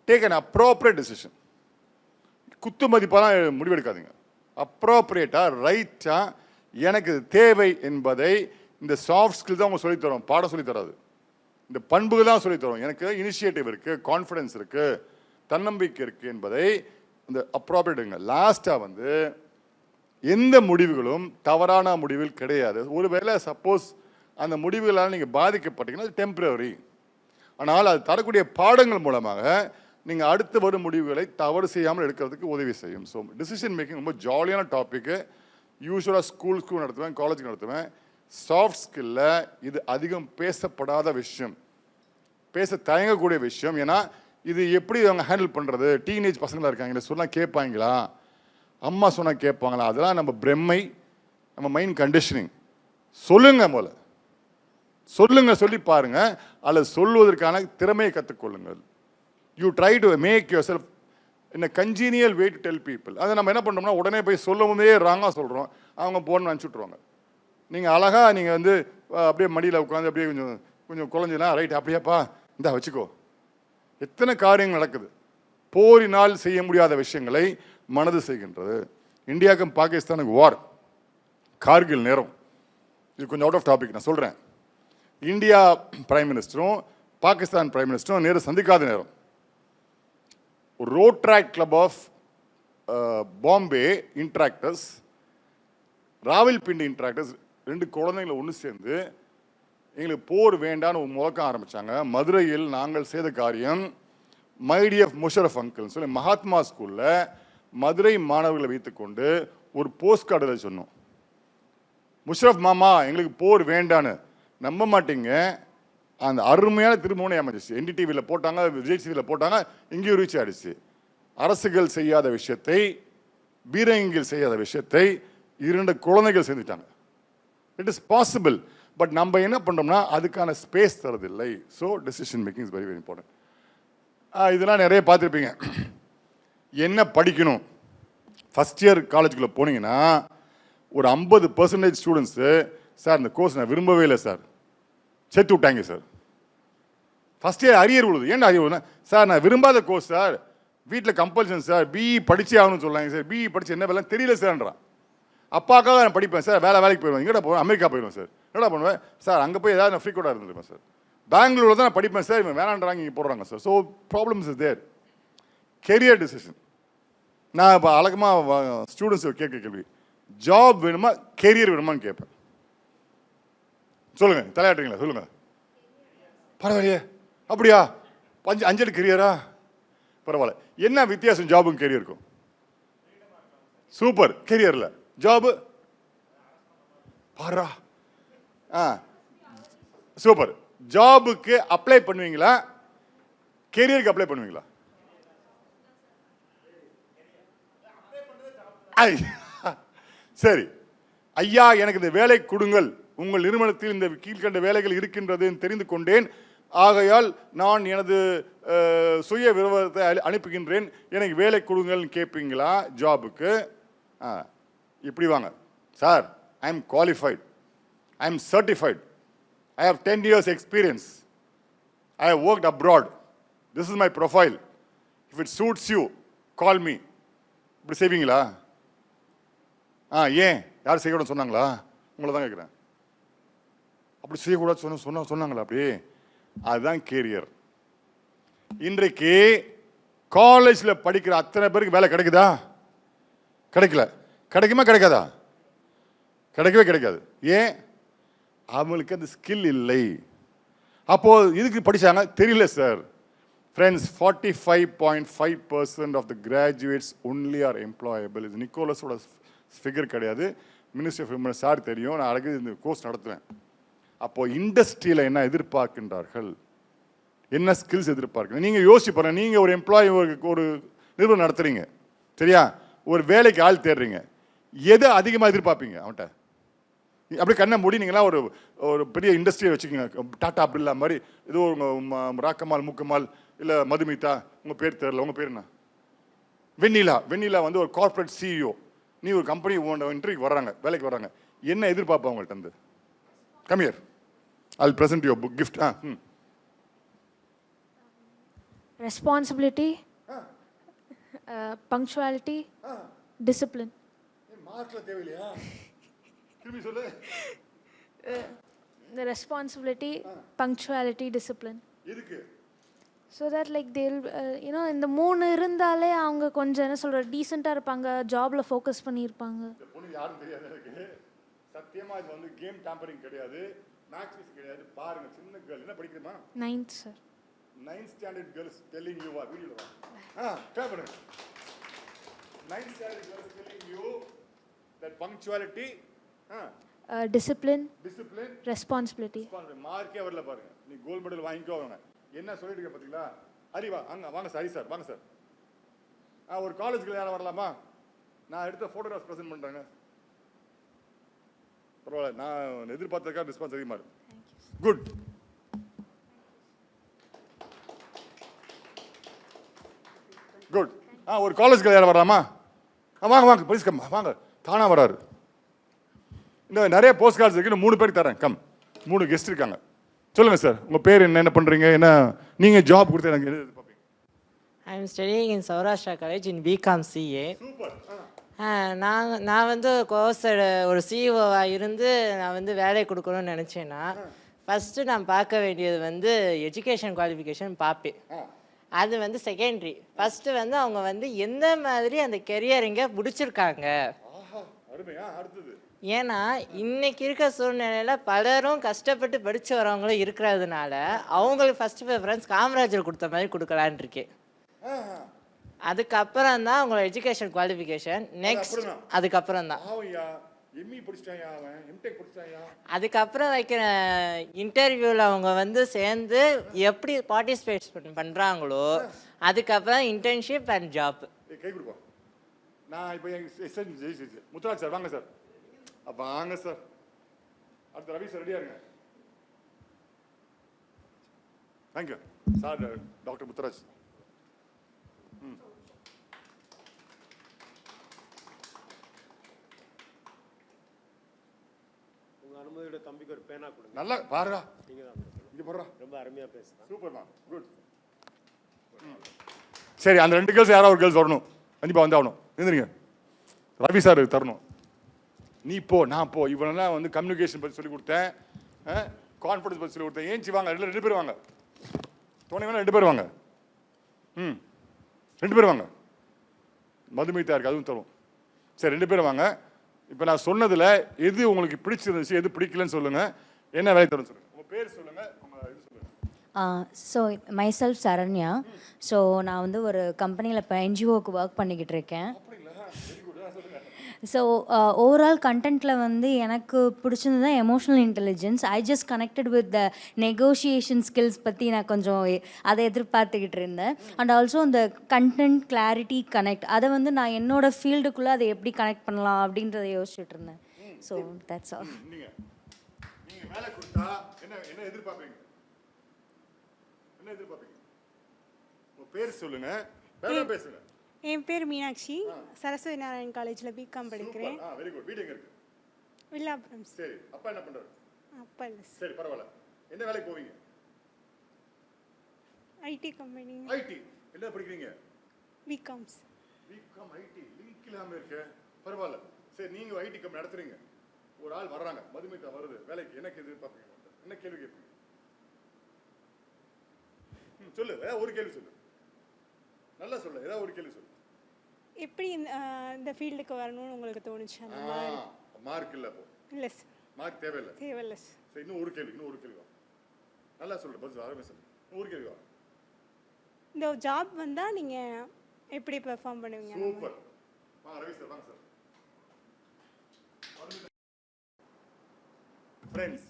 take an appropriate decision. குத்து மதிப்பாலாம் முடிவெடுக்காதீங்க. அப்ரோப்ரியேட்டாக ரைட்டாக எனக்கு தேவை என்பதை இந்த சாஃப்ட் ஸ்கில் தான் அவங்க சொல்லித்தரோம், பாடம் சொல்லித்தராது. இந்த பண்புகள் தான் சொல்லித்தரோம். எனக்கு இனிஷியேட்டிவ் இருக்குது, கான்ஃபிடன்ஸ் இருக்குது, தன்னம்பிக்கை இருக்குது என்பதை இந்த அப்ரோப்ரியேட்டுங்க. லாஸ்ட்டாக வந்து எந்த முடிவுகளும் தவறான முடிவுகள் கிடையாது. ஒருவேளை சப்போஸ் அந்த முடிவுகளால் நீங்கள் பாதிக்கப்பட்டீங்கன்னா அது டெம்பரரி. ஆனால் அது தரக்கூடிய பாடங்கள் மூலமாக நீங்கள் அடுத்து வரும் முடிவுகளை தவறு செய்யாமல் எடுக்கிறதுக்கு உதவி செய்யும். ஸோ டிசிஷன் மேக்கிங் ரொம்ப ஜாலியான டாப்பிக்கு. யூஸ்வலாக ஸ்கூல் நடத்துவேன், காலேஜுக்கு நடத்துவேன். சாஃப்ட் ஸ்கில்ல இது அதிகம் பேசப்படாத விஷயம், பேச தயங்கக்கூடிய விஷயம். ஏன்னா இது எப்படி அவங்க ஹேண்டில் பண்ணுறது, டீனேஜ் பசங்களாக இருக்காங்க, இதை சொன்னால் கேட்பாங்களா, அம்மா சொன்னால் கேட்பாங்களா, அதெல்லாம் நம்ம பிரம்மை, நம்ம மைண்ட் கண்டிஷனிங். சொல்லுங்க, முதல்ல சொல்லுங்க, சொல்லி பாருங்க, அல்லது சொல்வதற்கான திறமையை கற்றுக்கொள்ளுங்கள். You try to make yourself in a congenial way to tell people. அதை நம்ம என்ன பண்ணுறோம்னா, உடனே போய் சொல்லும் போதே ராங்காக சொல்கிறோம், அவங்க போன்னு அனுப்பிச்சுட்ருவாங்க. நீங்கள் அழகாக நீங்கள் வந்து அப்படியே மடியில் உட்காந்து அப்படியே கொஞ்சம் கொஞ்சம் குழஞ்சினா ரைட் அப்படியாப்பா இந்தா வச்சுக்கோ. எத்தனை காரியங்கள் நடக்குது. போரினால் செய்ய முடியாத விஷயங்களை மனது செய்கின்றது. இந்தியாவுக்கும் பாகிஸ்தானுக்கு வார், கார்கில் நேரம். இது கொஞ்சம் அவுட் ஆஃப் டாபிக், நான் சொல்கிறேன். இந்தியா பிரைம் மினிஸ்டரும் பாகிஸ்தான் பிரைம் மினிஸ்டரும் நேரம் சந்திக்காத நேரம். ஒரு Rotaract club of Bombay interactors, Rawalpindi interactors 2 குழந்தைங்களை ஒன்று சேர்ந்து எங்களுக்கு போர் வேண்டான்னு முழக்கம் ஆரம்பித்தாங்க. மதுரையில் நாங்கள் செய்த காரியம் மைடிஎஃப் முஷரஃப் அங்கிள்னு சொல்லி மகாத்மா ஸ்கூலில் மதுரை மாணவர்களை வைத்துக்கொண்டு ஒரு போஸ்ட் கார்டு சொன்னோம். முஷரஃப் மாமா எங்களுக்கு போர் வேண்டான்னு. நம்ப மாட்டீங்க, அந்த அருமையான திருமணம் அமைஞ்சிச்சு. NDTVயில் போட்டாங்க, விஜய் டிவியில் போட்டாங்க, இங்கேயும் ரீச் ஆகிடுச்சு. அரசுகள் செய்யாத விஷயத்தை, பீரங்கிகள் செய்யாத விஷயத்தை 2 குழந்தைகள் செஞ்சுட்டாங்க. It is possible. பட் நம்ம என்ன பண்ணுறோம்னா அதுக்கான ஸ்பேஸ் தரதில்லை. So decision making is very very important. இதெல்லாம் நிறைய பார்த்துருப்பீங்க. என்ன படிக்கணும், ஃபஸ்ட் இயர் காலேஜுக்குள்ளே போனீங்கன்னா ஒரு 50% ஸ்டூடெண்ட்ஸு, சார் இந்த கோர்ஸ் நான் விரும்பவே இல்லை சார், சேர்த்து விட்டாங்க சார். ஃபஸ்ட் இயர் அரியர் விழுது. ஏன்னா அரியர் விழுதுனா, சார் நான் விரும்பாத கோர்ஸ் சார், வீட்டில் கம்பல்ஷன் சார், பிஇ படிச்சே ஆகணும்னு சொல்கிறாங்க சார், பிஇ படித்து என்ன வேலை தெரியல சார்ன்றான். அப்பாக்காக நான் படிப்பேன் சார், வேலைக்கு போயிடுவேன், எங்கடா போவேன், அமெரிக்கா போயிடுவேன் சார், என்னடா பண்ணுவேன் சார், அங்கே போய் ஏதாவது நான் ஃப்ரீ-கோடாக இருந்துருவேன் சார், பெங்களூரில் தான் நான் படிப்பேன் சார், இவன் வேணான்றாங்க இங்கே போடுறாங்க sir. So problems is there. Career decision. நான் இப்போ அழகமாக ஸ்டூடெண்ட்ஸ் கேட்க கேள்வி, ஜாப் வேணுமா கெரியர் வேணுமான்னு கேட்பேன். சொல்லுங்கள், தலையாட்டுறீங்களா, சொல்லுங்கள். பரவாயில்லையே, அப்படியா, 5 கெரியரா, பரவாயில்ல. என்ன வித்தியாசம் ஜாபும் கெரியருக்கும்? சூப்பர். கெரியரில் ஜாபு பாரா, சூப்பர். ஜாபுக்கு அப்ளை பண்ணுவீங்களா, கெரியருக்கு அப்ளை பண்ணுவீங்களா? சரி, ஐயா எனக்கு இந்த வேலை கொடுங்கள், உங்கள் நிறுவனத்தில் இந்த கீழ்கண்ட வேலைகள் இருக்கின்றது தெரிந்து கொண்டேன், ஆகையால் நான் எனது சுய விவரத்தை அனுப்புகின்றேன், எனக்கு வேலை கொடுங்கள்னு கேட்பீங்களா ஜாபுக்கு? இப்படி வாங்க sir, I am qualified, I am certified, I have 10 years experience, I have worked abroad, this is my profile, if it suits you call me. இப்படி செய்வீங்களா? ஏன் யார் செய்யக்கூடாது சொன்னாங்களா? உங்களை தான் கேட்குறேன். அப்படி செய்யக்கூடாது சொன்னாங்களா? அப்படி அதுதான் கேரியர். இன்றைக்கு காலேஜில் படிக்கிற அத்தனை பேருக்கு வேலை கிடைக்குதா? கிடைக்கல. கிடைக்குமா கிடைக்காதா? கிடைக்கவே கிடைக்காது. ஏன்? அவங்களுக்கு அந்த ஸ்கில் இல்லை. அப்போ இதுக்கு படிச்சாங்க தெரியல sir. Friends, 45.5% of the graduates only are employable. இது நிக்கோலஸோட ஃபிகர் கிடையாது. மினிஸ்ட்ரி ஆஃப் விமன் சார் தெரியும், நான் அழகு இந்த கோர்ஸ் நடத்துவேன். அப்போ இண்டஸ்ட்ரியில் என்ன எதிர்பார்க்கின்றார்கள், என்ன ஸ்கில்ஸ் எதிர்பார்க்கணும் நீங்கள் யோசிச்சு பாருங்க. நீங்கள் ஒரு எம்ப்ளாயி ஒரு நிறுவனம் நடத்துறீங்க சரியா, ஒரு வேலைக்கு ஆள் தேடுறீங்க, எதை அதிகமாக எதிர்பார்ப்பீங்க அவன்கிட்ட? அப்படி கண்ணை மூடி நீங்களாம் ஒரு பெரிய இண்டஸ்ட்ரியை வச்சுக்கோங்க, டாட்டா பிர்லா மாதிரி, ஏதோ ராக்கமால் முக்கமால் இல்லை மதுமிதா, உங்கள் பேர் தெரியல, உங்கள் பேர் என்ன, வெண்ணிலா வந்து ஒரு கார்பரேட் சிஇஓ, நீ ஒரு கம்பெனி இன்டர்வியூக்கு வர்றாங்க, வேலைக்கு வர்றாங்க, என்ன எதிர்பார்ப்பா அவங்கள்ட்ட இருந்து? Come here, I'll present you a book gift. Responsibility, punctuality, discipline. மார்க்ல தேவையில்லையா? திரும்பி சொல்லு. The responsibility, punctuality, discipline. எதுக்கு? So that like they'll இந்த மூணு இருந்தாலே அவங்க கொஞ்சம் என்ன சொல்ற டீசெண்டாக இருப்பாங்க, ஜாப்ல ஃபோக்கஸ் பண்ணியிருப்பாங்க. இந்த பொண்ணு யாரும் தெரியாது எனக்கு சத்தியமா. இது வந்து கேம் டாம்பரிங் கிடையாது, மேக்ஸ் ஃபீஸ் கிடையாது. பாருங்க, சின்ன கேர்ள் என்ன படிக்கிறமா? 9th sir. 9th standard girls telling you what வீடியோல வா. ட்ரை பண்ணுங்க. 9th standard girls telling you that punctuality, discipline, discipline, responsibility. மார்க்கே வரல பாருங்க. நீ கோல்ட் மெடல் வாங்கிக்கோ. அவங்க என்ன சொல்லிட்டு இருக்க பாத்தீங்களா? அறிவா அங்க வாங்க சார். சார் வாங்க சார். ஒரு காலேஜ்க்கு யாரும் வரலாமா? நான் எடுத்த போட்டோகிராஃப் ப்ரெசென்ட் பண்றேங்க. பரவாயில்ல, நான் எதிர்பார்த்ததுக்காக ரெஸ்பான்ஸ் அதிகமாக இருக்கு. குட். குட். ஒரு காலேஜ்க்கு யாரும் வரலாமா? வாங்க வாங்க ப்ளீஸ் கம் வாங்க. தானா வராரு. இன்னும் நிறைய போஸ்ட் கார்ட்ஸ் இருக்கு, 3 பேருக்கு தரேன். கம், 3 கெஸ்ட் இருக்காங்க. சொல்லுங்க சார், உங்க பேர் என்ன, என்ன பண்றீங்க, என்ன நீங்க ஜாப் கொடுத்து எனக்கு எது எதிர்பார்ப்பீங்க? I am studying in Saurashtra College in BCom CA. Super. நான் வந்து கோர்ஸ் ஒரு சிஇஓவாக இருந்து நான் வந்து வேலை கொடுக்கணும்னு நினச்சேன்னா ஃபஸ்ட்டு நான் பார்க்க வேண்டியது வந்து எஜுகேஷன் குவாலிஃபிகேஷன் பார்ப்பேன். அது வந்து செகண்டரி. ஃபஸ்ட்டு வந்து அவங்க வந்து எந்த மாதிரி அந்த கெரியர் இங்கே முடிச்சிருக்காங்க. ஏன்னா இன்னைக்கு இருக்க சூழ்நிலையில் பலரும் கஷ்டப்பட்டு படித்து வரவங்களும் இருக்கிறதுனால அவங்களுக்கு ஃபஸ்ட்டு ப்ரிஃபரன்ஸ் காமராஜர் கொடுத்த மாதிரி கொடுக்கலான் இருக்கேன். அதுக்கப்புறம் தான் உங்களோட எஜுகேஷன் குவாலிஃபிகேஷன் நெக்ஸ்ட். அதுக்கப்புறம் தான் அதுக்கப்புறம் வைக்கிற இன்டர்வியூவில் அவங்க வந்து சேர்ந்து எப்படி பார்ட்டிசிபேட் பண்ணுறாங்களோ அதுக்கப்புறம் இன்டர்ன்ஷிப் அண்ட் ஜாப். நான் இப்போ முத்துராஜ் சார் வாங்க சார். வாங்க சார். அடுத்த ரவி சார் ரெடியா இருங்க. Thank you sir. டாக்டர் முத்துராஜ். அனுமதியோட தம்பிக்கு ஒரு பேனா கொடுங்க. நல்லா பாருடா. நீங்க தான் இங்க போறா. ரொம்ப அருமையா பேசுறா. சூப்பர்மா. குட். சரி, அந்த 2 கேர்ள்ஸ் யாரோ ஒரு கேர்ள்ஸ் வரணும். கண்டிப்பா வந்தாகணும். எழுந்திருங்க. ரவி சார் தரணும். நீ போ, நான் போ. இவனெல்லாம் வந்து கம்யூனிகேஷன் பற்றி சொல்லி கொடுத்தேன், கான்ஃபிடன்ஸ் பற்றி சொல்லி கொடுத்தேன். ஏஞ்சி வாங்க, 2 பேர் வாங்க. துணை வேணா 2 பேர் வாங்க. 2 பேர் வாங்க. மதுமிதா இருக்கு, அதுவும் தரும். சரி, 2 பேர் வாங்க. இப்போ நான் சொன்னதில் எது உங்களுக்கு பிடிச்சிருந்துச்சு, எது பிடிக்கலன்னு சொல்லுங்கள். என்ன வேலை தரும் சொல்லுங்கள். உங்கள் பேர் சொல்லுங்கள், உங்கள் இது சொல்லுங்கள். So myself Saranya. ஸோ நான் வந்து ஒரு கம்பெனியில் இப்போ என்ஜிஓக்கு ஒர்க் பண்ணிக்கிட்டு இருக்கேன். ஸோ ஓவரால் கண்டென்ட்டில் வந்து எனக்கு பிடிச்சிருந்தது தான் emotional intelligence. I just connected with the negotiation skills பற்றி நான் கொஞ்சம் அதை எதிர்பார்த்துக்கிட்டு இருந்தேன். அண்ட் ஆல்சோ இந்த கண்டென்ட் கிளாரிட்டி கனெக்ட் அதை வந்து நான் என்னோடய ஃபீல்டுக்குள்ளே அதை எப்படி கனெக்ட் பண்ணலாம் அப்படின்றத யோசிச்சுட்டு இருந்தேன். So that's all. நீங்கள் வேலை கொடுத்தா என்ன என்ன எதிர்பார்ப்பீங்க? என்ன எதிர்பார்ப்பீங்க? பேர் சொல்லுங்க, வேற பேசுங்க. என் பேர் மீனாட்சி, சரஸ்வதி நாராயண் காலேஜில் பிகாம் படிக்கிறேன். Very good. வீடு எங்க இருக்கு? வில்லாபுரம். சரி, அப்பா என்ன பண்றாரு? அப்பா இல்லை, சரி, பரவாயில்ல. என்ன வேலைக்கு போவீங்க? IT company. ஐடி. என்ன படிக்கிறீங்க? பிகாம்ஸ். பிகாம் ஐடி லிங்க் இல்லாம இருக்கு. பரவாயில்ல. சரி, நீங்க ஐடி கம்பெனி நடத்துறீங்க. ஒரு ஆள் வர்றாங்க, மதுமிதா வருது வேலைக்கு. எனக்கு எதிர்பார்ப்பீங்க? என்ன கேள்வி கேட்பீங்க? சொல்லு, ஏதாவது ஒரு கேள்வி சொல்லு. நல்லா சொல்லு, ஏதாவது ஒரு கேள்வி சொல்லு. எப்படி இந்த ஃபீல்டுக்கு வரணும்னு உங்களுக்கு தோணுச்சு? அந்த மாதிரி மார்க் இல்லை அப்போ? இல்லை சார், மார்க் தேவையில்லை. தேவையில்லை சார். சரி, இன்னும் ஒரு கேள்வி வா. நல்லா சொல்லு, பதில் ஆரம்பி சொல்லு. இன்னும் ஒரு கேள்வி வா. இந்த ஜாப் வந்தால் நீங்கள் எப்படி பெர்ஃபார்ம் பண்ணுவீங்க? சூப்பர். ரவி சார் வாங்க sir. Friends,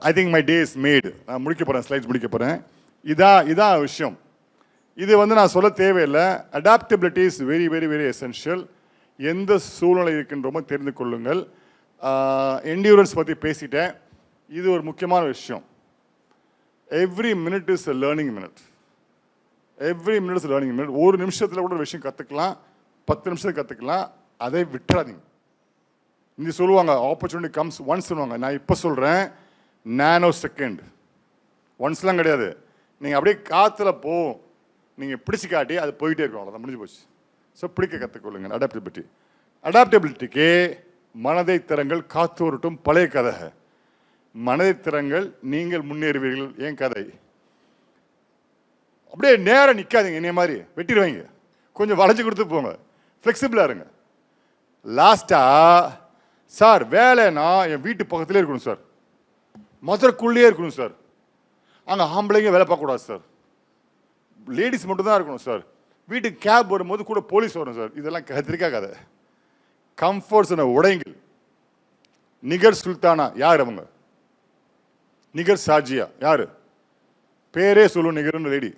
I think my day is made. நான் முடிக்க போகிறேன், ஸ்லைட்ஸ் முடிக்க போகிறேன். இதான் விஷயம். இது நான் சொல்ல தேவையில்லை. Adaptability is very very very essential. எந்த சூழ்நிலை இருக்குன்றமோ தெரிந்து கொள்ளுங்கள். என்டியூரன்ஸ் பற்றி பேசிட்டேன். இது ஒரு முக்கியமான விஷயம். Every minute is a learning minute. Every minute is learning minute. ஒரு நிமிஷத்தில் கூட ஒரு விஷயம் கற்றுக்கலாம், 10 நிமிஷத்துக்கு கற்றுக்கலாம். அதை விட்டுறாதீங்க. இங்கே சொல்லுவாங்க ஆப்பர்ச்சுனிட்டி கம்ஸ் ஒன்ஸ் சொல்லுவாங்க. நான் இப்போ சொல்கிறேன், நானோ செகண்ட். ஒன்ஸ்லாம் கிடையாது. நீங்கள் அப்படியே காற்றுல போகும், நீங்கள் பிடிச்சி காட்டி அது போயிட்டே இருக்கும். அவ்வளோதான், முடிஞ்சு போச்சு. ஸோ பிடிக்க கற்றுக்கொள்ளுங்க. அடாப்டபிலிட்டிக்கு மனதை திறங்கள், காத்து வரட்டும் பழைய கதை. மனதை திறங்கள், நீங்கள் முன்னேறுவீர்கள். ஏன் கதை? அப்படியே நேரம் நிற்காதீங்க, என்னைய மாதிரி வெட்டிடுவாங்க. கொஞ்சம் வளைஞ்சு கொடுத்து போங்க, ஃப்ளெக்சிபிளாக இருங்க. லாஸ்ட்டாக, சார் வேலைன்னா என் வீட்டு பக்கத்துலேயே இருக்கணும் சார், மதுரைக்குள்ளேயே இருக்கணும் சார், அங்கே ஆம்பளைங்க வேலை பார்க்கக்கூடாது சார், லேடிஸ் மட்டும்தான் இருக்கணும் சார், வீட்டுக்கு கேப் வரும்போது கூட போலீஸ் வரும் சார். இதெல்லாம் கத்திரிக்கா கதை. கம்ஃபர்ட்ஸ் உடைங்கள். நிகர் சுல்தானா யார்? அவங்க நிகர் சாஜியா யார்? பேரே சொல்லும் நிகர்னு லேடி.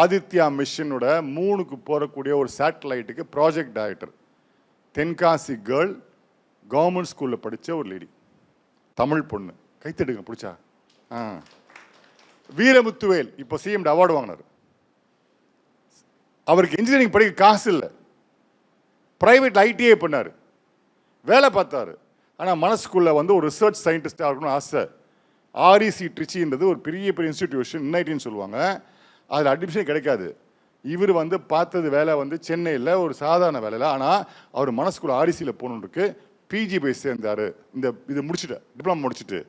ஆதித்யா மிஷனோட 3க்கு போகக்கூடிய ஒரு சேட்டலைட்டுக்கு project director. Tenkasi girl, government ஸ்கூலில் படித்த ஒரு லேடி, தமிழ் பொண்ணு. கைத்தடுங்க பிடிச்சா. வீரமுத்துவேல் இப்போ சிஎம் அவார்டு வாங்கினார். அவருக்கு இன்ஜினியரிங் படிக்க காசு இல்லை, பிரைவேட் ஐடிஐ பண்ணார், வேலை பார்த்தாரு. ஆனால் மனசுக்குள்ள ஒரு ரிசர்ச் சயின்டிஸ்டாக இருக்கணும்னு ஆசை. ஆர்இசி ட்ரிச்சின்றது ஒரு பெரிய பெரிய இன்ஸ்டிடியூஷன், என்ஐடின்னு சொல்லுவாங்க. அதில் அட்மிஷன் கிடைக்காது. இவர் பார்த்தது வேலை சென்னையில் ஒரு சாதாரண வேலையில். ஆனால் அவர் மனசுக்குள்ள ஆர்இசியில் போகணுன்னுக்கு பிஜி போய் சேர்ந்தார். இது முடிச்சுட்டு டிப்ளமா முடிச்சுட்டு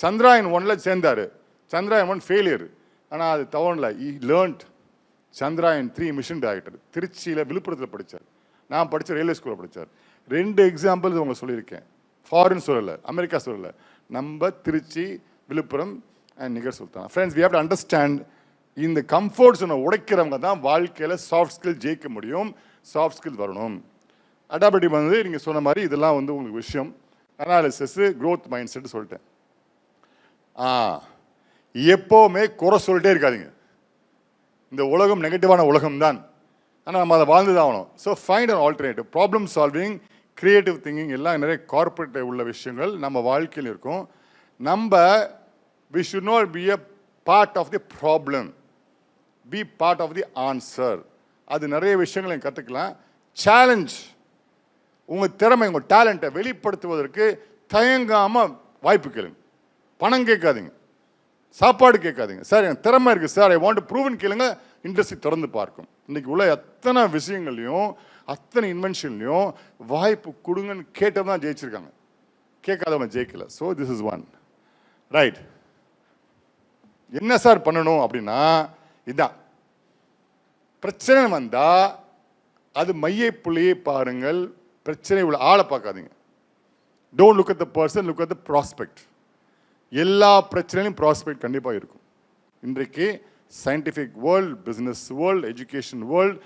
சந்திராயன் 1 சேர்ந்தார். சந்திராயன் 1 ஃபெயிலியர். ஆனால் அது தவறல. Learned Chandrayaan 3 mission director. திருச்சியில் விழுப்புரத்தில் படித்தார். நான் படித்த ரயில்வே ஸ்கூலில் படித்தார். 2 எக்ஸாம்பிள்ஸ் அவங்க சொல்லியிருக்கேன். ஃபாரின் சொல்லலை, அமெரிக்கா சொல்லலை, நம்ம Trichy, Villupuram and Nigar Sultan. Friends, we have to understand, இந்த கம்ஃபர்ட் ஜோனை உடைக்கிறவங்க தான் வாழ்க்கையில் சாஃப்ட் ஸ்கில் ஜெயிக்க முடியும். சாஃப்ட் ஸ்கில் வரணும். அடாப்டிவிட்டி நீங்கள் சொன்ன மாதிரி இதெல்லாம் உங்களுக்கு விஷயம். அனாலிசிஸு, க்ரோத் மைண்ட் செட் சொல்லிட்டேன். எப்போவுமே குறை சொல்லிட்டே இருக்காதிங்க. இந்த உலகம் நெகட்டிவான உலகம் தான், ஆனால் நம்ம அதை வாழ்ந்து தான் ஆகணும். So find an alternative. Problem solving, creative thinking எல்லாம் நிறைய கார்பரேட் உள்ள விஷயங்கள் நம்ம வாழ்க்கையில் இருக்கும். நம்ம we should not be a part of the problem, be part of the answer. அது நிறைய விஷயங்களை கற்றுக்கலாம். சேலஞ்ச், உங்கள் திறமை, உங்கள் டேலண்ட்டை வெளிப்படுத்துவதற்கு தயங்காமல் வாய்ப்பு கேளுங்க. பணம் கேட்காதீங்க, சாப்பாடு கேட்காதீங்க. சார் என் திறமை இருக்குது சார், ஐ வாண்ட் டு ப்ரூவ்னு கேளுங்க. இண்டஸ்ட்ரி திறந்து பார்க்கும். இன்றைக்கி உள்ள எத்தனை விஷயங்கள்லையும் அத்தனை இன்வென்ஷன்லையும் வாய்ப்பு கொடுங்கன்னு கேட்டது தான் ஜெயிச்சிருக்காங்க, கேட்காதவங்க ஜெயிக்கல. So this is one right. என்ன சார் பண்ணணும் அப்படின்னா, இதுதான் பிரச்சனை வந்தால் அது மைய புள்ளியை பாருங்கள், பிரச்சனை உள்ள ஆளை பார்க்காதீங்க. Don't look at the person, look at the prospect. எல்லா பிரச்சனையிலும் ப்ராஸ்பெக்ட் கண்டிப்பாக இருக்கும். இன்றைக்கு scientific world, business world, education world,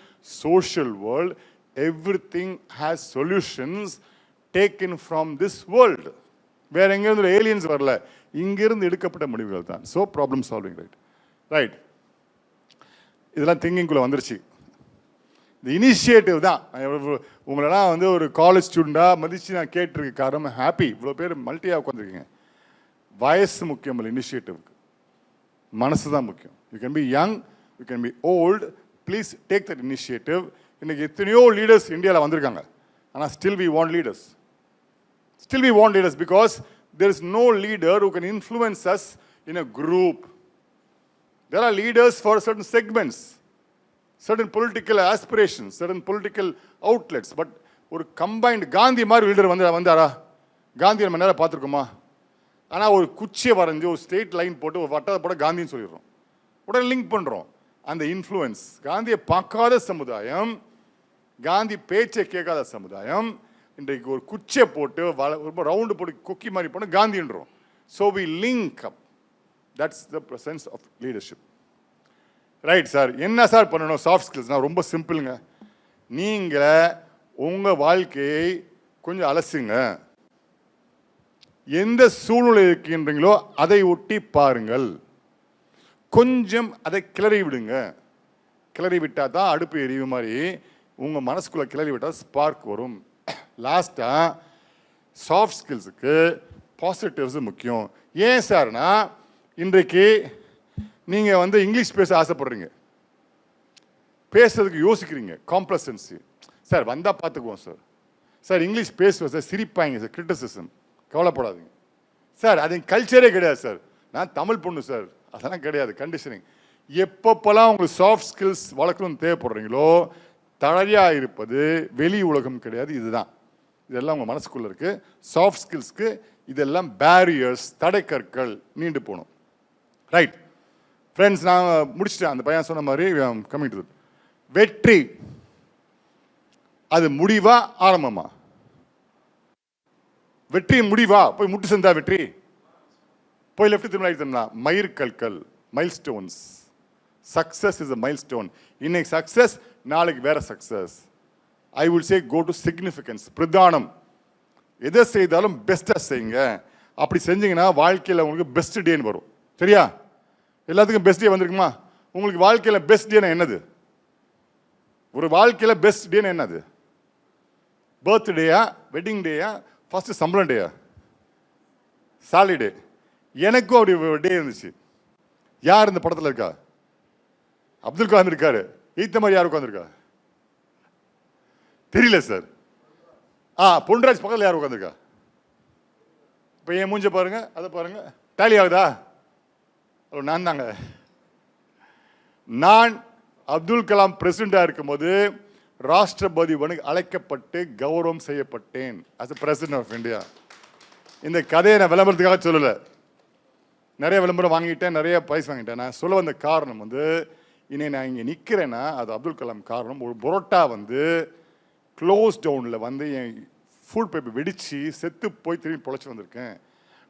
social world, everything has solutions taken from this world. வேற எங்கேருந்து ஏலியன்ஸ் வரல, இங்கிருந்து எடுக்கப்பட்ட முடிவுகள் தான். So problem solving. ரைட். இதெல்லாம் திங்கிங்குள்ளே வந்துருச்சு. இந்த இனிஷியேட்டிவ் தான். உங்களெல்லாம் ஒரு காலேஜ் ஸ்டூடெண்டாக மதித்து நான் கேட்டிருக்க காரணம் ஹாப்பி. இவ்வளோ பேர் மல்டியாக உட்காந்துருக்கீங்க. வயசு முக்கியம் இல்லை இனிஷியேட்டிவ்க்கு, மனசு தான் முக்கியம். You can be young you can be old, please take that initiative. இன்னைக்கு எத்தனையோ லீடர்ஸ் இந்தியாவில் வந்திருக்காங்க, ஆனால் still we want leaders. Still we want leaders because there is no leader who can influence us in a group. There are leaders for certain segments, certain political aspirations, certain political outlets. But ஒரு combined Gandhi மாதிரி leader வந்தாரா? காந்தி நம்ம நேரம் பார்த்துருக்கோமா? ஆனால் ஒரு குச்சியை வரைஞ்சி ஒரு ஸ்ட்ரெயிட் லைன் போட்டு ஒரு வட்டத்தை போட காந்தின்னு சொல்லிடுறோம், உடனே லிங்க் பண்ணுறோம். அந்த இன்ஃப்ளூயன்ஸ், காந்தியை பார்க்காத சமுதாயம், காந்தி பேச்சை கேட்காத சமுதாயம், இன்றைக்கு ஒரு குச்சியை போட்டு ரொம்ப ரவுண்டு போட்டு கொக்கி மாதிரி போட்டு காந்தின்றோம். So we link up. That's the presence of leadership. Right sir, என்ன சார் பண்ணணும்? சாஃப்ட் ஸ்கில்ஸ்னால் ரொம்ப சிம்பிளுங்க. நீங்கள் உங்கள் வாழ்க்கையை கொஞ்சம் அலசுங்க. எந்த சூழ்நிலை இருக்கின்றீங்களோ அதை ஒட்டி பாருங்கள். கொஞ்சம் அதை கிளறி விடுங்க. கிளறி விட்டால் தான் அடுப்பு எரிவு மாதிரி உங்கள் மனசுக்குள்ளே கிளறி விட்டால் ஸ்பார்க் வரும். லாஸ்ட்டாக சாஃப்ட் ஸ்கில்ஸுக்கு பாசிட்டிவ்ஸு முக்கியம். ஏன் சார்னா, இன்றைக்கு நீங்கள் இங்கிலீஷ் பேச ஆசைப்படுறீங்க, பேசுறதுக்கு யோசிக்கிறீங்க, காம்ப்ளசன்சி. சார் வந்தால் பார்த்துக்குவோம் சார். சார் இங்கிலீஷ் பேசுவோம் சார், சிரிப்பாங்க சார், கிரிட்டிசிசம், கவலைப்படாதீங்க சார். அது கல்ச்சரே கிடையாது சார். நான் தமிழ் பொண்ணு சார், அதெல்லாம் கிடையாது. கண்டிஷனிங். எப்பப்பெல்லாம் உங்களுக்கு சாஃப்ட் ஸ்கில்ஸ் வளர்க்கணும்னு தேவைப்படுறீங்களோ, தழையாக இருப்பது வெளி உலகம் கிடையாது, இதுதான். இதெல்லாம் உங்கள் மனசுக்குள்ளே இருக்குது. சாஃப்ட் ஸ்கில்ஸ்க்கு இதெல்லாம் பேரியர்ஸ், தடைக்கற்கள் நீண்டு போகணும். ரைட் ஃப்ரெண்ட்ஸ், நான் முடிச்சிட்டேன். அந்த பையன் சொன்ன மாதிரி கமிங் டு வெற்றி, அது முடிவா ஆரம்பமா? வெற்றி முடிவா? போய் முட்டு செஞ்சா வெற்றி? போய் லெஃப்ட் திரும்ப ரைட் திரும்ப? மைல்கற்கள், milestones. Success is a milestone. இன்னைக்கு சக்ஸஸ், நாளைக்கு வேற success. I will say go to significance, பிரதானம். எதை செய்தாலும் பெஸ்ட்டாக செய்யுங்க. அப்படி செஞ்சீங்கன்னா வாழ்க்கையில் உங்களுக்கு பெஸ்ட் டேன்னு வரும். சரியா? எல்லாத்துக்கும் பெஸ்ட் டே வந்திருக்குமா? உங்களுக்கு வாழ்க்கையில் பெஸ்ட் டேனா என்னது? ஒரு வாழ்க்கையில் பெஸ்ட் டேனா என்னது? பர்த்டேயா, வெட்டிங் டேயா, ஃபர்ஸ்ட் சம்பளம் டேயா, சாலரி டே? எனக்கும் அப்படி டே இருந்துச்சு. யார் இந்த படத்தில் இருக்கா? அப்துல் கலாம் இருக்காரு. ஈத்த மாதிரி யார் உட்காந்துருக்கா? தெரியல சார். பொன்ராஜ் பக்கத்தில் யார் உட்காந்துருக்கா? இப்போ என் மூஞ்ச பாருங்க, அதை பாருங்க, டேலி ஆகுதா? நான் தாங்க. நான் அப்துல் கலாம் பிரசிடண்டாக இருக்கும்போது ராஷ்டிரபதி அழைக்கப்பட்டு கௌரவம் செய்யப்பட்டேன் as a president of India. இந்த கதையை நான் விளம்பரத்துக்காக சொல்லலை. நிறைய விளம்பரம் வாங்கிட்டேன், நிறைய பிரைஸ் வாங்கிட்டேன். நான் சொல்ல வந்த காரணம் இன்னை நான் இங்கே நிற்கிறேன்னா அது அப்துல் கலாம் காரணம். ஒரு புரோட்டா க்ளோஸ் டவுனில் என் ஃபுல் பேப்பர் வெடித்து செத்து போய் திரும்பி பொழைச்சி வந்திருக்கேன்.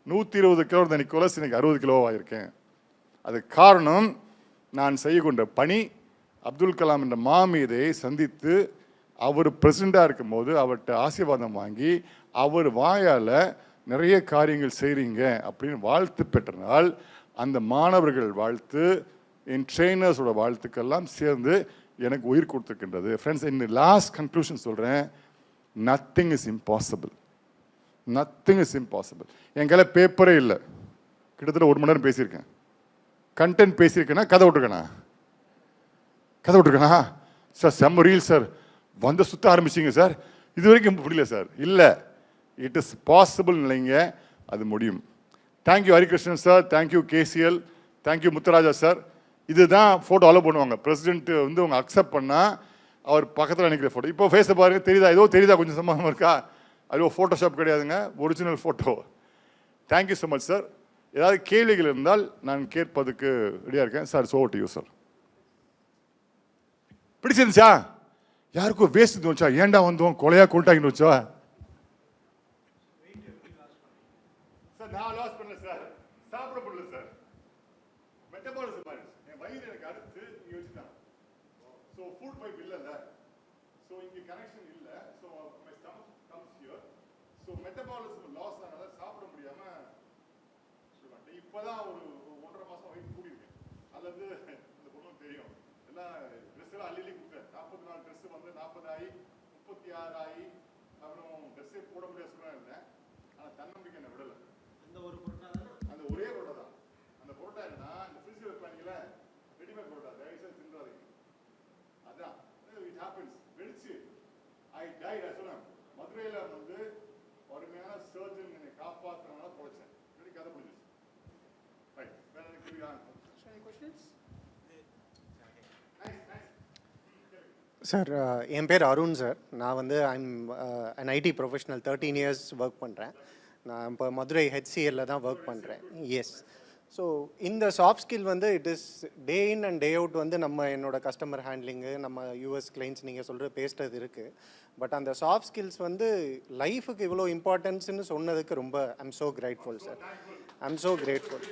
120 கிலோ இருந்த நிக்கோலஸ் இன்னைக்கு 60 கிலோவாக இருக்கேன். அதுக்கு காரணம் நான் செய்ய கொண்ட பணி. அப்துல் கலாம் என்ற மாமீதை சந்தித்து அவர் பிரசிடண்டாக இருக்கும்போது அவர்கிட்ட ஆசீர்வாதம் வாங்கி அவர் வாயால் நிறைய காரியங்கள் செய்கிறீங்க அப்படின்னு வாழ்த்து பெற்றனால் அந்த மாணவர்கள் வாழ்த்து, என் ட்ரெயினர்ஸோட வாழ்த்துக்கெல்லாம் சேர்ந்து எனக்கு உயிர் கொடுத்துருக்கின்றது. ஃப்ரெண்ட்ஸ், இந்த லாஸ்ட் கன்க்ளூஷன் சொல்கிறேன். Nothing is impossible. Nothing is impossible. என் கையில் பேப்பரே இல்லை. கிட்டத்தட்ட 1 மணி நேரம் பேசியிருக்கேன். கண்டென்ட் பேசியிருக்கேன்னா கதை விட்டுருக்கேனா? கதை விட்டுருக்கேனா? சார் செம்ம ரீல் சார், சுத்த ஆரம்பிச்சிங்க சார், இது வரைக்கும் முடியல சார். இல்லை, இட் இஸ் பாசிபிள் இல்லைங்க, அது முடியும். Thank you Harikrishnan sir, thank you KCL, thank you Muthuraja sir. இதுதான் ஃபோட்டோ அலோவ் பண்ணுவாங்க. பிரசிடென்ட் அவங்க அக்செப்ட் பண்ணால் அவர் பக்கத்தில் நினைக்கிற ஃபோட்டோ. இப்போ ஃபேஸை பாருங்க, தெரியுதா? ஏதோ தெரியுதா? கொஞ்சம் சம்பவம் இருக்கா? அது ஃபோட்டோஷாப் கிடையாதுங்க, original photo. Thank you so much sir. ஏதாவது கேள்விகள் இருந்தால் நான் கேட்பதுக்கு ரெடியாக இருக்கேன் sir. So to you sir. பிடிச்சிருந்துச்சா? யாருக்கும் வேஸ்ட் தோணுச்சா? ஏண்டா வந்தோம் கொலையா கொண்டாங்கன்னு வச்சா? சார் நான் லாஸ் பண்ணல சார், சாப்பிட முடியல சார். மெட்டபாலிசம் ஆயிடுச்சு. என் வயிறு எனக்கு அடுத்து இங்கே வச்சுட்டான். ஸோ ஃபுட் பைப் இல்லைல்ல, ஸோ இங்கே கனெக்ஷன் இல்லை. So my stomach comes here. So metabolism loss ஆனதால சாப்பிட முடியாம இப்போதான் ஒரு 1.5 மாசம் வயிறு கூடியிருக்கேன். அல்லது இந்த பொண்ணும் தெரியும், எல்லாம் ட்ரெஸ் எல்லாம் அள்ளி கொடுத்தேன். 44 ட்ரெஸ் 40 ஆகி 36 ஆகி அப்புறம் ட்ரெஸ்ஸே போட முடியாத சூழ்நிலை இருந்தேன். ஆனால் தன்னம்பிக்கை என்ன விடலை. அந்த ஒரு பொருட்டா, அந்த ஒரே பொருட்டை தான். அந்த பொருட்டா என்னன்னா, இந்த ஃப்ரிட்ஜில் வைப்பாங்களே ரெடிமேட் பொருட்டா, happens. வெடிச்சு I died. சொன்னேன் மதுரையில் வந்து அருமையான சர்ஜன் என்னை காப்பாற்றுறதுனால பொழைச்சேன். கதை முடிஞ்சிச்சு. ரைட். வேற எனக்கு Any questions? சார் என் பேர் அருண் சார். நான் வந்து I'm an ID professional 13 years work பண்ணுறேன். நான் இப்போ மதுரை ஹெச்சிஎல்ல தான் ஒர்க் பண்ணுறேன். எஸ். ஸோ இந்த சாஃப்ட் ஸ்கில் வந்து it is day in and day out வந்து நம்ம என்னோட கஸ்டமர் ஹேண்ட்லிங்கு நம்ம யூஎஸ் கிளைண்ட்ஸ் நீங்கள் சொல்கிற பேசுகிறது இருக்குது. பட் அந்த சாஃப்ட் ஸ்கில்ஸ் வந்து லைஃபுக்கு இவ்வளோ இம்பார்ட்டன்ஸ்னு சொன்னதுக்கு ரொம்ப I'm so grateful sir. I'm so grateful.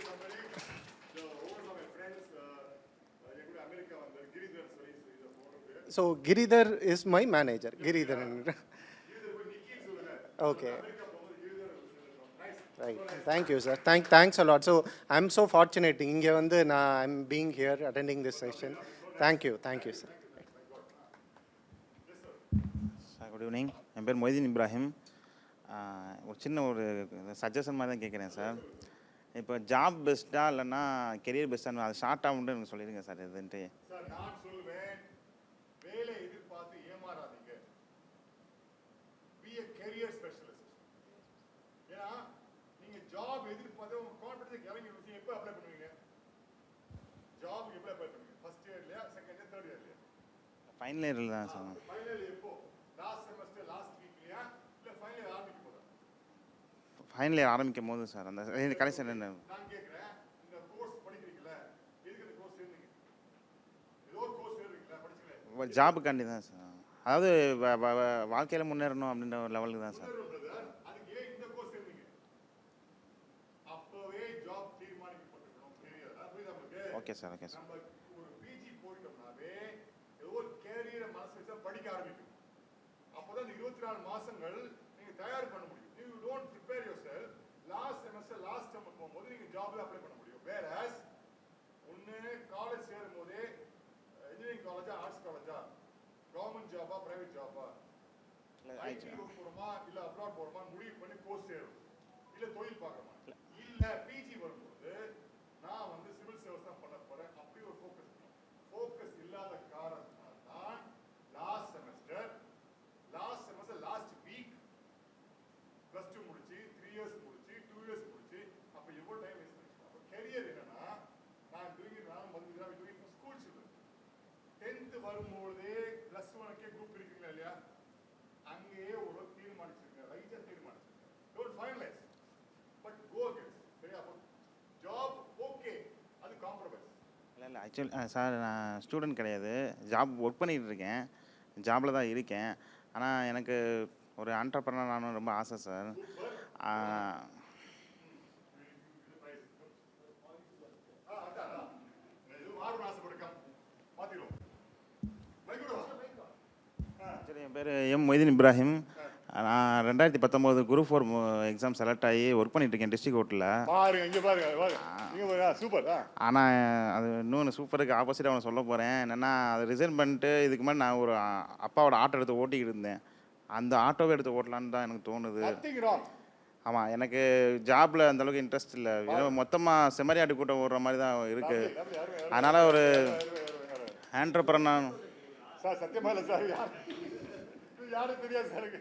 So Giridhar is my manager. Giridhar. Okay. Right. Thank you, sir. Thanks a lot. So I'm so fortunate. Inge vandu I'm being here attending this session. Thank you, sir. Sir good evening. என் பேர் மொய்தீன் இப்ராஹிம். ஒரு சின்ன ஒரு suggestion மாதிரி தான் கேட்குறேன் sir. இப்போ job பெஸ்ட்டாக இல்லைன்னா கெரியர் பெஸ்ட்டாக அது ஷார்ட்டாக உண்டு எனக்கு சொல்லிடுங்க சார் இதுன்ட்டு. சார் நான் சொல்லுவேன் வேலை எதிர்பார்த்து ஏமாறாதீங்க. Be a career specialist. ஏன்னா நீங்க ஜாப் எதிர்பார்த்து உங்க கான்ஃபிடன்ஸ் இறங்கி விஷயம் எப்போ அப்ளை பண்ணுவீங்க? ஜாப் எப்போ அப்ளை பண்ணுவீங்க? ஃபர்ஸ்ட் இயர்லையா, செகண்ட் இயர், தேர்ட் இயர்லையா? ஃபைனல் இயரில் தான் சார். ஃபைனல் இயர் எப்போ? லாஸ்ட் செமஸ்டர் லாஸ்ட் வீக்லையா இல்லை ஃபைனல் இயர் ஆரம்பிக்கும் போதா? ஃபைனல் இயர் ஆரம்பிக்கும் போது சார். அந்த கடைசி என்ன நான் கேட்குறேன், இந்த கோர்ஸ் படிக்கிறீங்களா? எதுக்கு இந்த கோர்ஸ் சேர்ந்தீங்க? ஏதோ ஒரு கோர்ஸ் சேர்றீங்களா? படிச்சுக்கல ஜாபுக்காண்டி தான் சார். அதாவது வாழ்க்கையில் முன்னேறணும் அப்படின்ற ஒரு லெவலுக்கு தான் சார். அதுக்கு ஏன் இந்த கோர்ஸ் சேர்ந்தீங்க? அப்பவே ஜாப் தீர்மானிக்கப்பட்டிருக்கணும். புரியுதா உங்களுக்கு? Okay sir, okay sir. நம்ம ஒரு பிஜி போயிட்டோம்னாவே ஏதோ ஒரு கேரியரை மனசு வச்சா படிக்க ஆரம்பிக்கும். அப்போதான் இந்த 24 மாசங்கள் நீங்க தயார் பண்ண முடியும். You don't prepare your self. Last semester last term போகும்போது நீங்க ஜாப்ல அப்ளை பண்ண முடியும். வேறஸ் ஒன்று காலேஜ் சேரும் போதே இன்ஜினியரிங் காலேஜா, ஆர்ட்ஸ் காலேஜா, கவர்மெண்ட் ஜாபா, பிரைவேட் ஜாபா, ஐடி போகிறோமா இல்லை அப்ராட் போகிறோமா முடிவு பண்ணி கோர்ஸ் சேரும். இல்லை தொழில் பார்க்கணுமா? இல்லை பிஜி வரும்போது நான் வந்து சிவில் சர்வீஸ் தான் பண்ண போறேன் அப்படி ஒரு ஃபோக்கஸ் இல்லாத காரணத்தினால தான் last semester last week plus 2 முடிச்சு 3 இயர்ஸ் முடிச்சு 2 இயர்ஸ் முடிச்சு அப்போ எவ்வளோ டைம் வேஸ்ட் பண்ணிச்சு. அப்போ கெரியர் என்னன்னா நான் டூயிங் நான் வந்து doing for school children. 10th வரும்போதே ப்ளஸ் 1க்கே குரூப் இருக்குங்களா இல்லையா? அங்கேயே ஒரு தீர்மானிச்சிருக்கேன், ரைட்டாக தீர்மானிச்சிருக்கேன். Don't finalize but go against. சரியா? அப்போ ஜாப் ஓகே, அது காம்ப்ரமைஸ் இல்லை ஆக்சுவலி சார் நான் ஸ்டூடெண்ட் கிடையாது, ஜாப் ஒர்க் பண்ணிகிட்டு இருக்கேன், ஜாபில் தான் இருக்கேன். ஆனால் எனக்கு ஒரு ஆண்டர்ப்ரனர் ஆகணும்னு ரொம்ப ஆசை சார். ஆக்சுவலி என் பேர் எம் மொய்தீன் இப்ராஹிம். நான் 2019 குரூப் 4 எக்ஸாம் செலக்ட் ஆகி ஒர்க் பண்ணிட்டு இருக்கேன் டிஸ்ட்ரிக்ட் கோர்ட்டில். பாருங்க இங்கே பாருங்க சூப்பர். ஆனால் அது இன்னொன்று சூப்பருக்கு ஆப்போசிட்டாக அவனை சொல்ல போகிறேன். என்னென்னா அது ரிசைன் பண்ணிட்டு இதுக்கு மேலே நான் ஒரு அப்பாவோட ஆட்டோ எடுத்து ஓட்டிக்கிட்டு இருந்தேன். அந்த ஆட்டோவை எடுத்து ஓட்டலான்னு தான் எனக்கு தோணுது. ஆமாம், எனக்கு ஜாபில் அந்தளவுக்கு இன்ட்ரெஸ்ட் இல்லை. மொத்தமாக செம்மறியாட்டு கூட்டம் ஓடுற மாதிரி தான் இருக்குது. அதனால் ஒரு ஆண்டர்ப்ரனர் சார் சத்தியமா இல்லை சார், யாரும் தெரியாது சார்.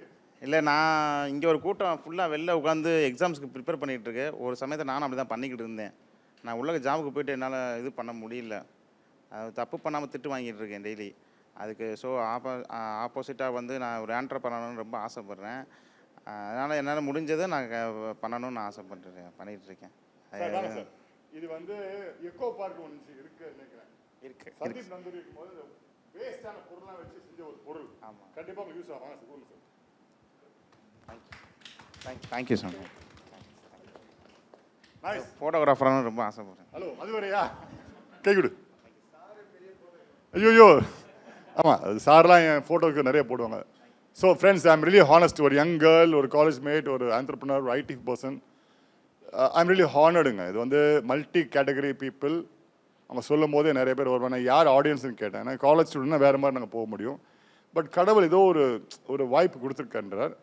இல்லை, நான் இங்கே ஒரு கூட்டம் ஃபுல்லாக வெளில உட்காந்து எக்ஸாம்ஸ்க்கு ப்ரிப்பேர் பண்ணிகிட்டு இருக்கு. ஒரு சமயத்தை நானும் அப்படி தான் பண்ணிக்கிட்டு இருந்தேன். நான் உள்ள ஜாபுக்கு போயிட்டு என்னால் இது பண்ண முடியல. அது தப்பு பண்ணாமல் திட்டு வாங்கிட்டு இருக்கேன் டெய்லி. அதுக்கு ஸோ ஆப்போசிட்டாக வந்து நான் ஒரு ஆண்டர்ப்ரனர்னு ரொம்ப ஆசைப்பட்றேன். அதனால் என்னால் முடிஞ்சதை நான் பண்ணணும்னு பண்ணிகிட்டு இருக்கேன். இது வந்து எக்கோ பார்க் ஒன்று இருக்கு நினைக்கிறேன். இருக்கு சந்தீப் நந்தூரி இருக்கும்போது வேஸ்டான பொருள்லாம் வச்சு செஞ்ச ஒரு பொருள். ஆமாம், கண்டிப்பாக உங்களுக்கு யூஸ் ஆகும் சார். Thank you sir. ஃபோட்டோகிராஃபரானு ரொம்ப ஆசைப்படுறேன். ஹலோ, அது வரையா கை கொடு. ஐயோ ஆமாம், அது சார்லாம் என் ஃபோட்டோவுக்கு நிறைய போடுவாங்க. So friends, I am really honest. ஒரு யங் கேர்ள், ஒரு காலேஜ் மேட், ஒரு ஆண்டர்ப்ரனர், ஒரு IT person, I am really ஹானர்டுங்க. இது வந்து மல்டி கேட்டகரி பீப்புள். அவங்க சொல்லும் போதே நிறைய பேர் வருவாங்க. யார் ஆடியன்ஸ்னு கேட்டேன். ஏன்னா காலேஜ் ஸ்டூடெண்ட்னா வேறு மாதிரி நாங்கள் போக முடியும். பட் கடவுள் ஏதோ ஒரு வாய்ப்பு கொடுத்துருக்கின்றார்.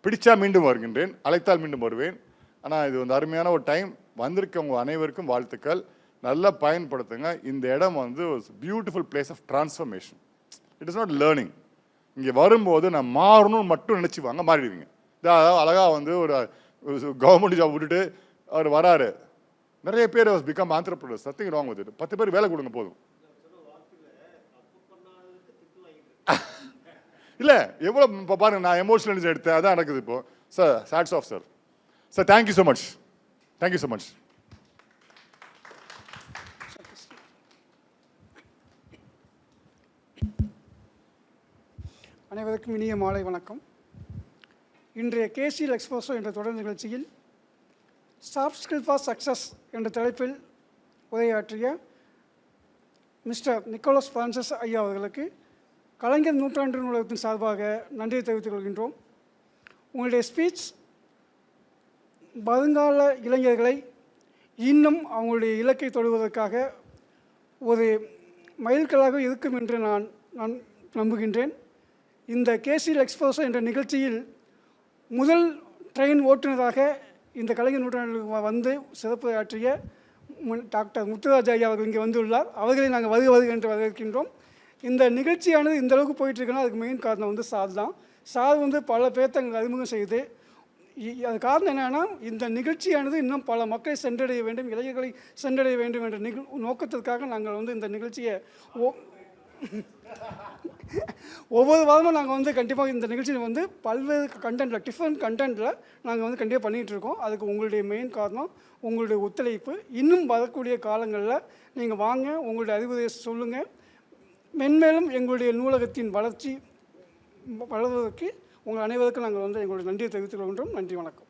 பிடிச்சா மீண்டும் வருகின்றேன், அழைத்தால் மீண்டும் வருவேன். ஆனால் இது வந்து அருமையான ஒரு டைம். வந்திருக்கவங்க அனைவருக்கும் வாழ்த்துக்கள். நல்லா பயன்படுத்துங்க. இந்த இடம் வந்து beautiful place of transformation. It is not learning. இங்கே வரும்போது நான் மாறணும்னு மட்டும் நினச்சி வாங்க, மாறிடுவீங்க. அதாவது அழகாக வந்து ஒரு கவர்மெண்ட் ஜாப் விட்டுட்டு அவர் வராரு, நிறைய பேர் become entrepreneurs, nothing wrong with it. 10 பேர் வேலை கொடுங்க போதும். இல்லை எவ்வளோ இப்போ பாருங்க, நான் எமோஷனல் எடுத்தேன், அதான் நடக்குது இப்போ. Sir hats off sir. Sir thank you so much, thank you so much. அனைவருக்கும் இனிய மாலை வணக்கம். இன்றைய கேசிஎல் எக்ஸ்போசோ என்ற தொடர் நிகழ்ச்சியில் சாஃப்ட் ஸ்கில் ஃபார் சக்ஸஸ் என்ற தலைப்பில் உரையாற்றிய மிஸ்டர் நிக்கோலஸ் பிரான்சிஸ் ஐயா அவர்களுக்கு கலைஞர் நூற்றாண்டு நூலகத்தின் சார்பாக நன்றியை தெரிவித்துக் கொள்கின்றோம். உங்களுடைய ஸ்பீச் வருங்கால இளைஞர்களை இன்னும் அவங்களுடைய இலக்கை தொடுவதற்காக ஒரு மைல்கல்லாக இருக்கும் என்று நான் நம்புகின்றேன். இந்த கேசிஎல் எக்ஸ்போசோ என்ற நிகழ்ச்சியில் முதல் ட்ரெயின் ஓட்டுநராக இந்த கலைஞர் நூற்றாண்டு வந்து சிறப்பு ஆற்றிய டாக்டர் முத்துராஜ் ஐயா அவர்கள் இங்கே வந்துள்ளார். அவர்களை நாங்கள் வருக என்று வரவேற்கின்றோம். இந்த நிகழ்ச்சியானது இந்த அளவுக்கு போயிட்டுருக்குன்னா அதுக்கு மெயின் காரணம் வந்து சார் தான். சார் வந்து பல பேர்த்த எங்களுக்கு அறிமுகம் செய்து, அது காரணம் என்னென்னா இந்த நிகழ்ச்சியானது இன்னும் பல மக்களை சென்றடைய வேண்டும், இளைஞர்களை சென்றடைய வேண்டும் என்ற நோக்கத்திற்காக நாங்கள் வந்து இந்த நிகழ்ச்சியை ஒவ்வொரு வாரமும் நாங்கள் வந்து கண்டிப்பாக இந்த நிகழ்ச்சியில் வந்து பல்வேறு கண்டென்ட்டில் டிஃப்ரெண்ட் கண்டென்ட்டில் நாங்கள் வந்து கண்டிப்பாக பண்ணிகிட்ருக்கோம். அதுக்கு உங்களுடைய மெயின் காரணம் உங்களுடைய ஒத்துழைப்பு. இன்னும் வரக்கூடிய காலங்களில் நீங்கள் வாங்க, உங்களுடைய அறிவுரையை சொல்லுங்கள். மென்மேலும் எங்களுடைய நூலகத்தின் வளர்ச்சி வளர்வதற்கு உங்கள் அனைவருக்கும் நாங்கள் வந்து எங்களுடைய நன்றியை தெரிவித்துக் கொள்கின்றோம். நன்றி, வணக்கம்.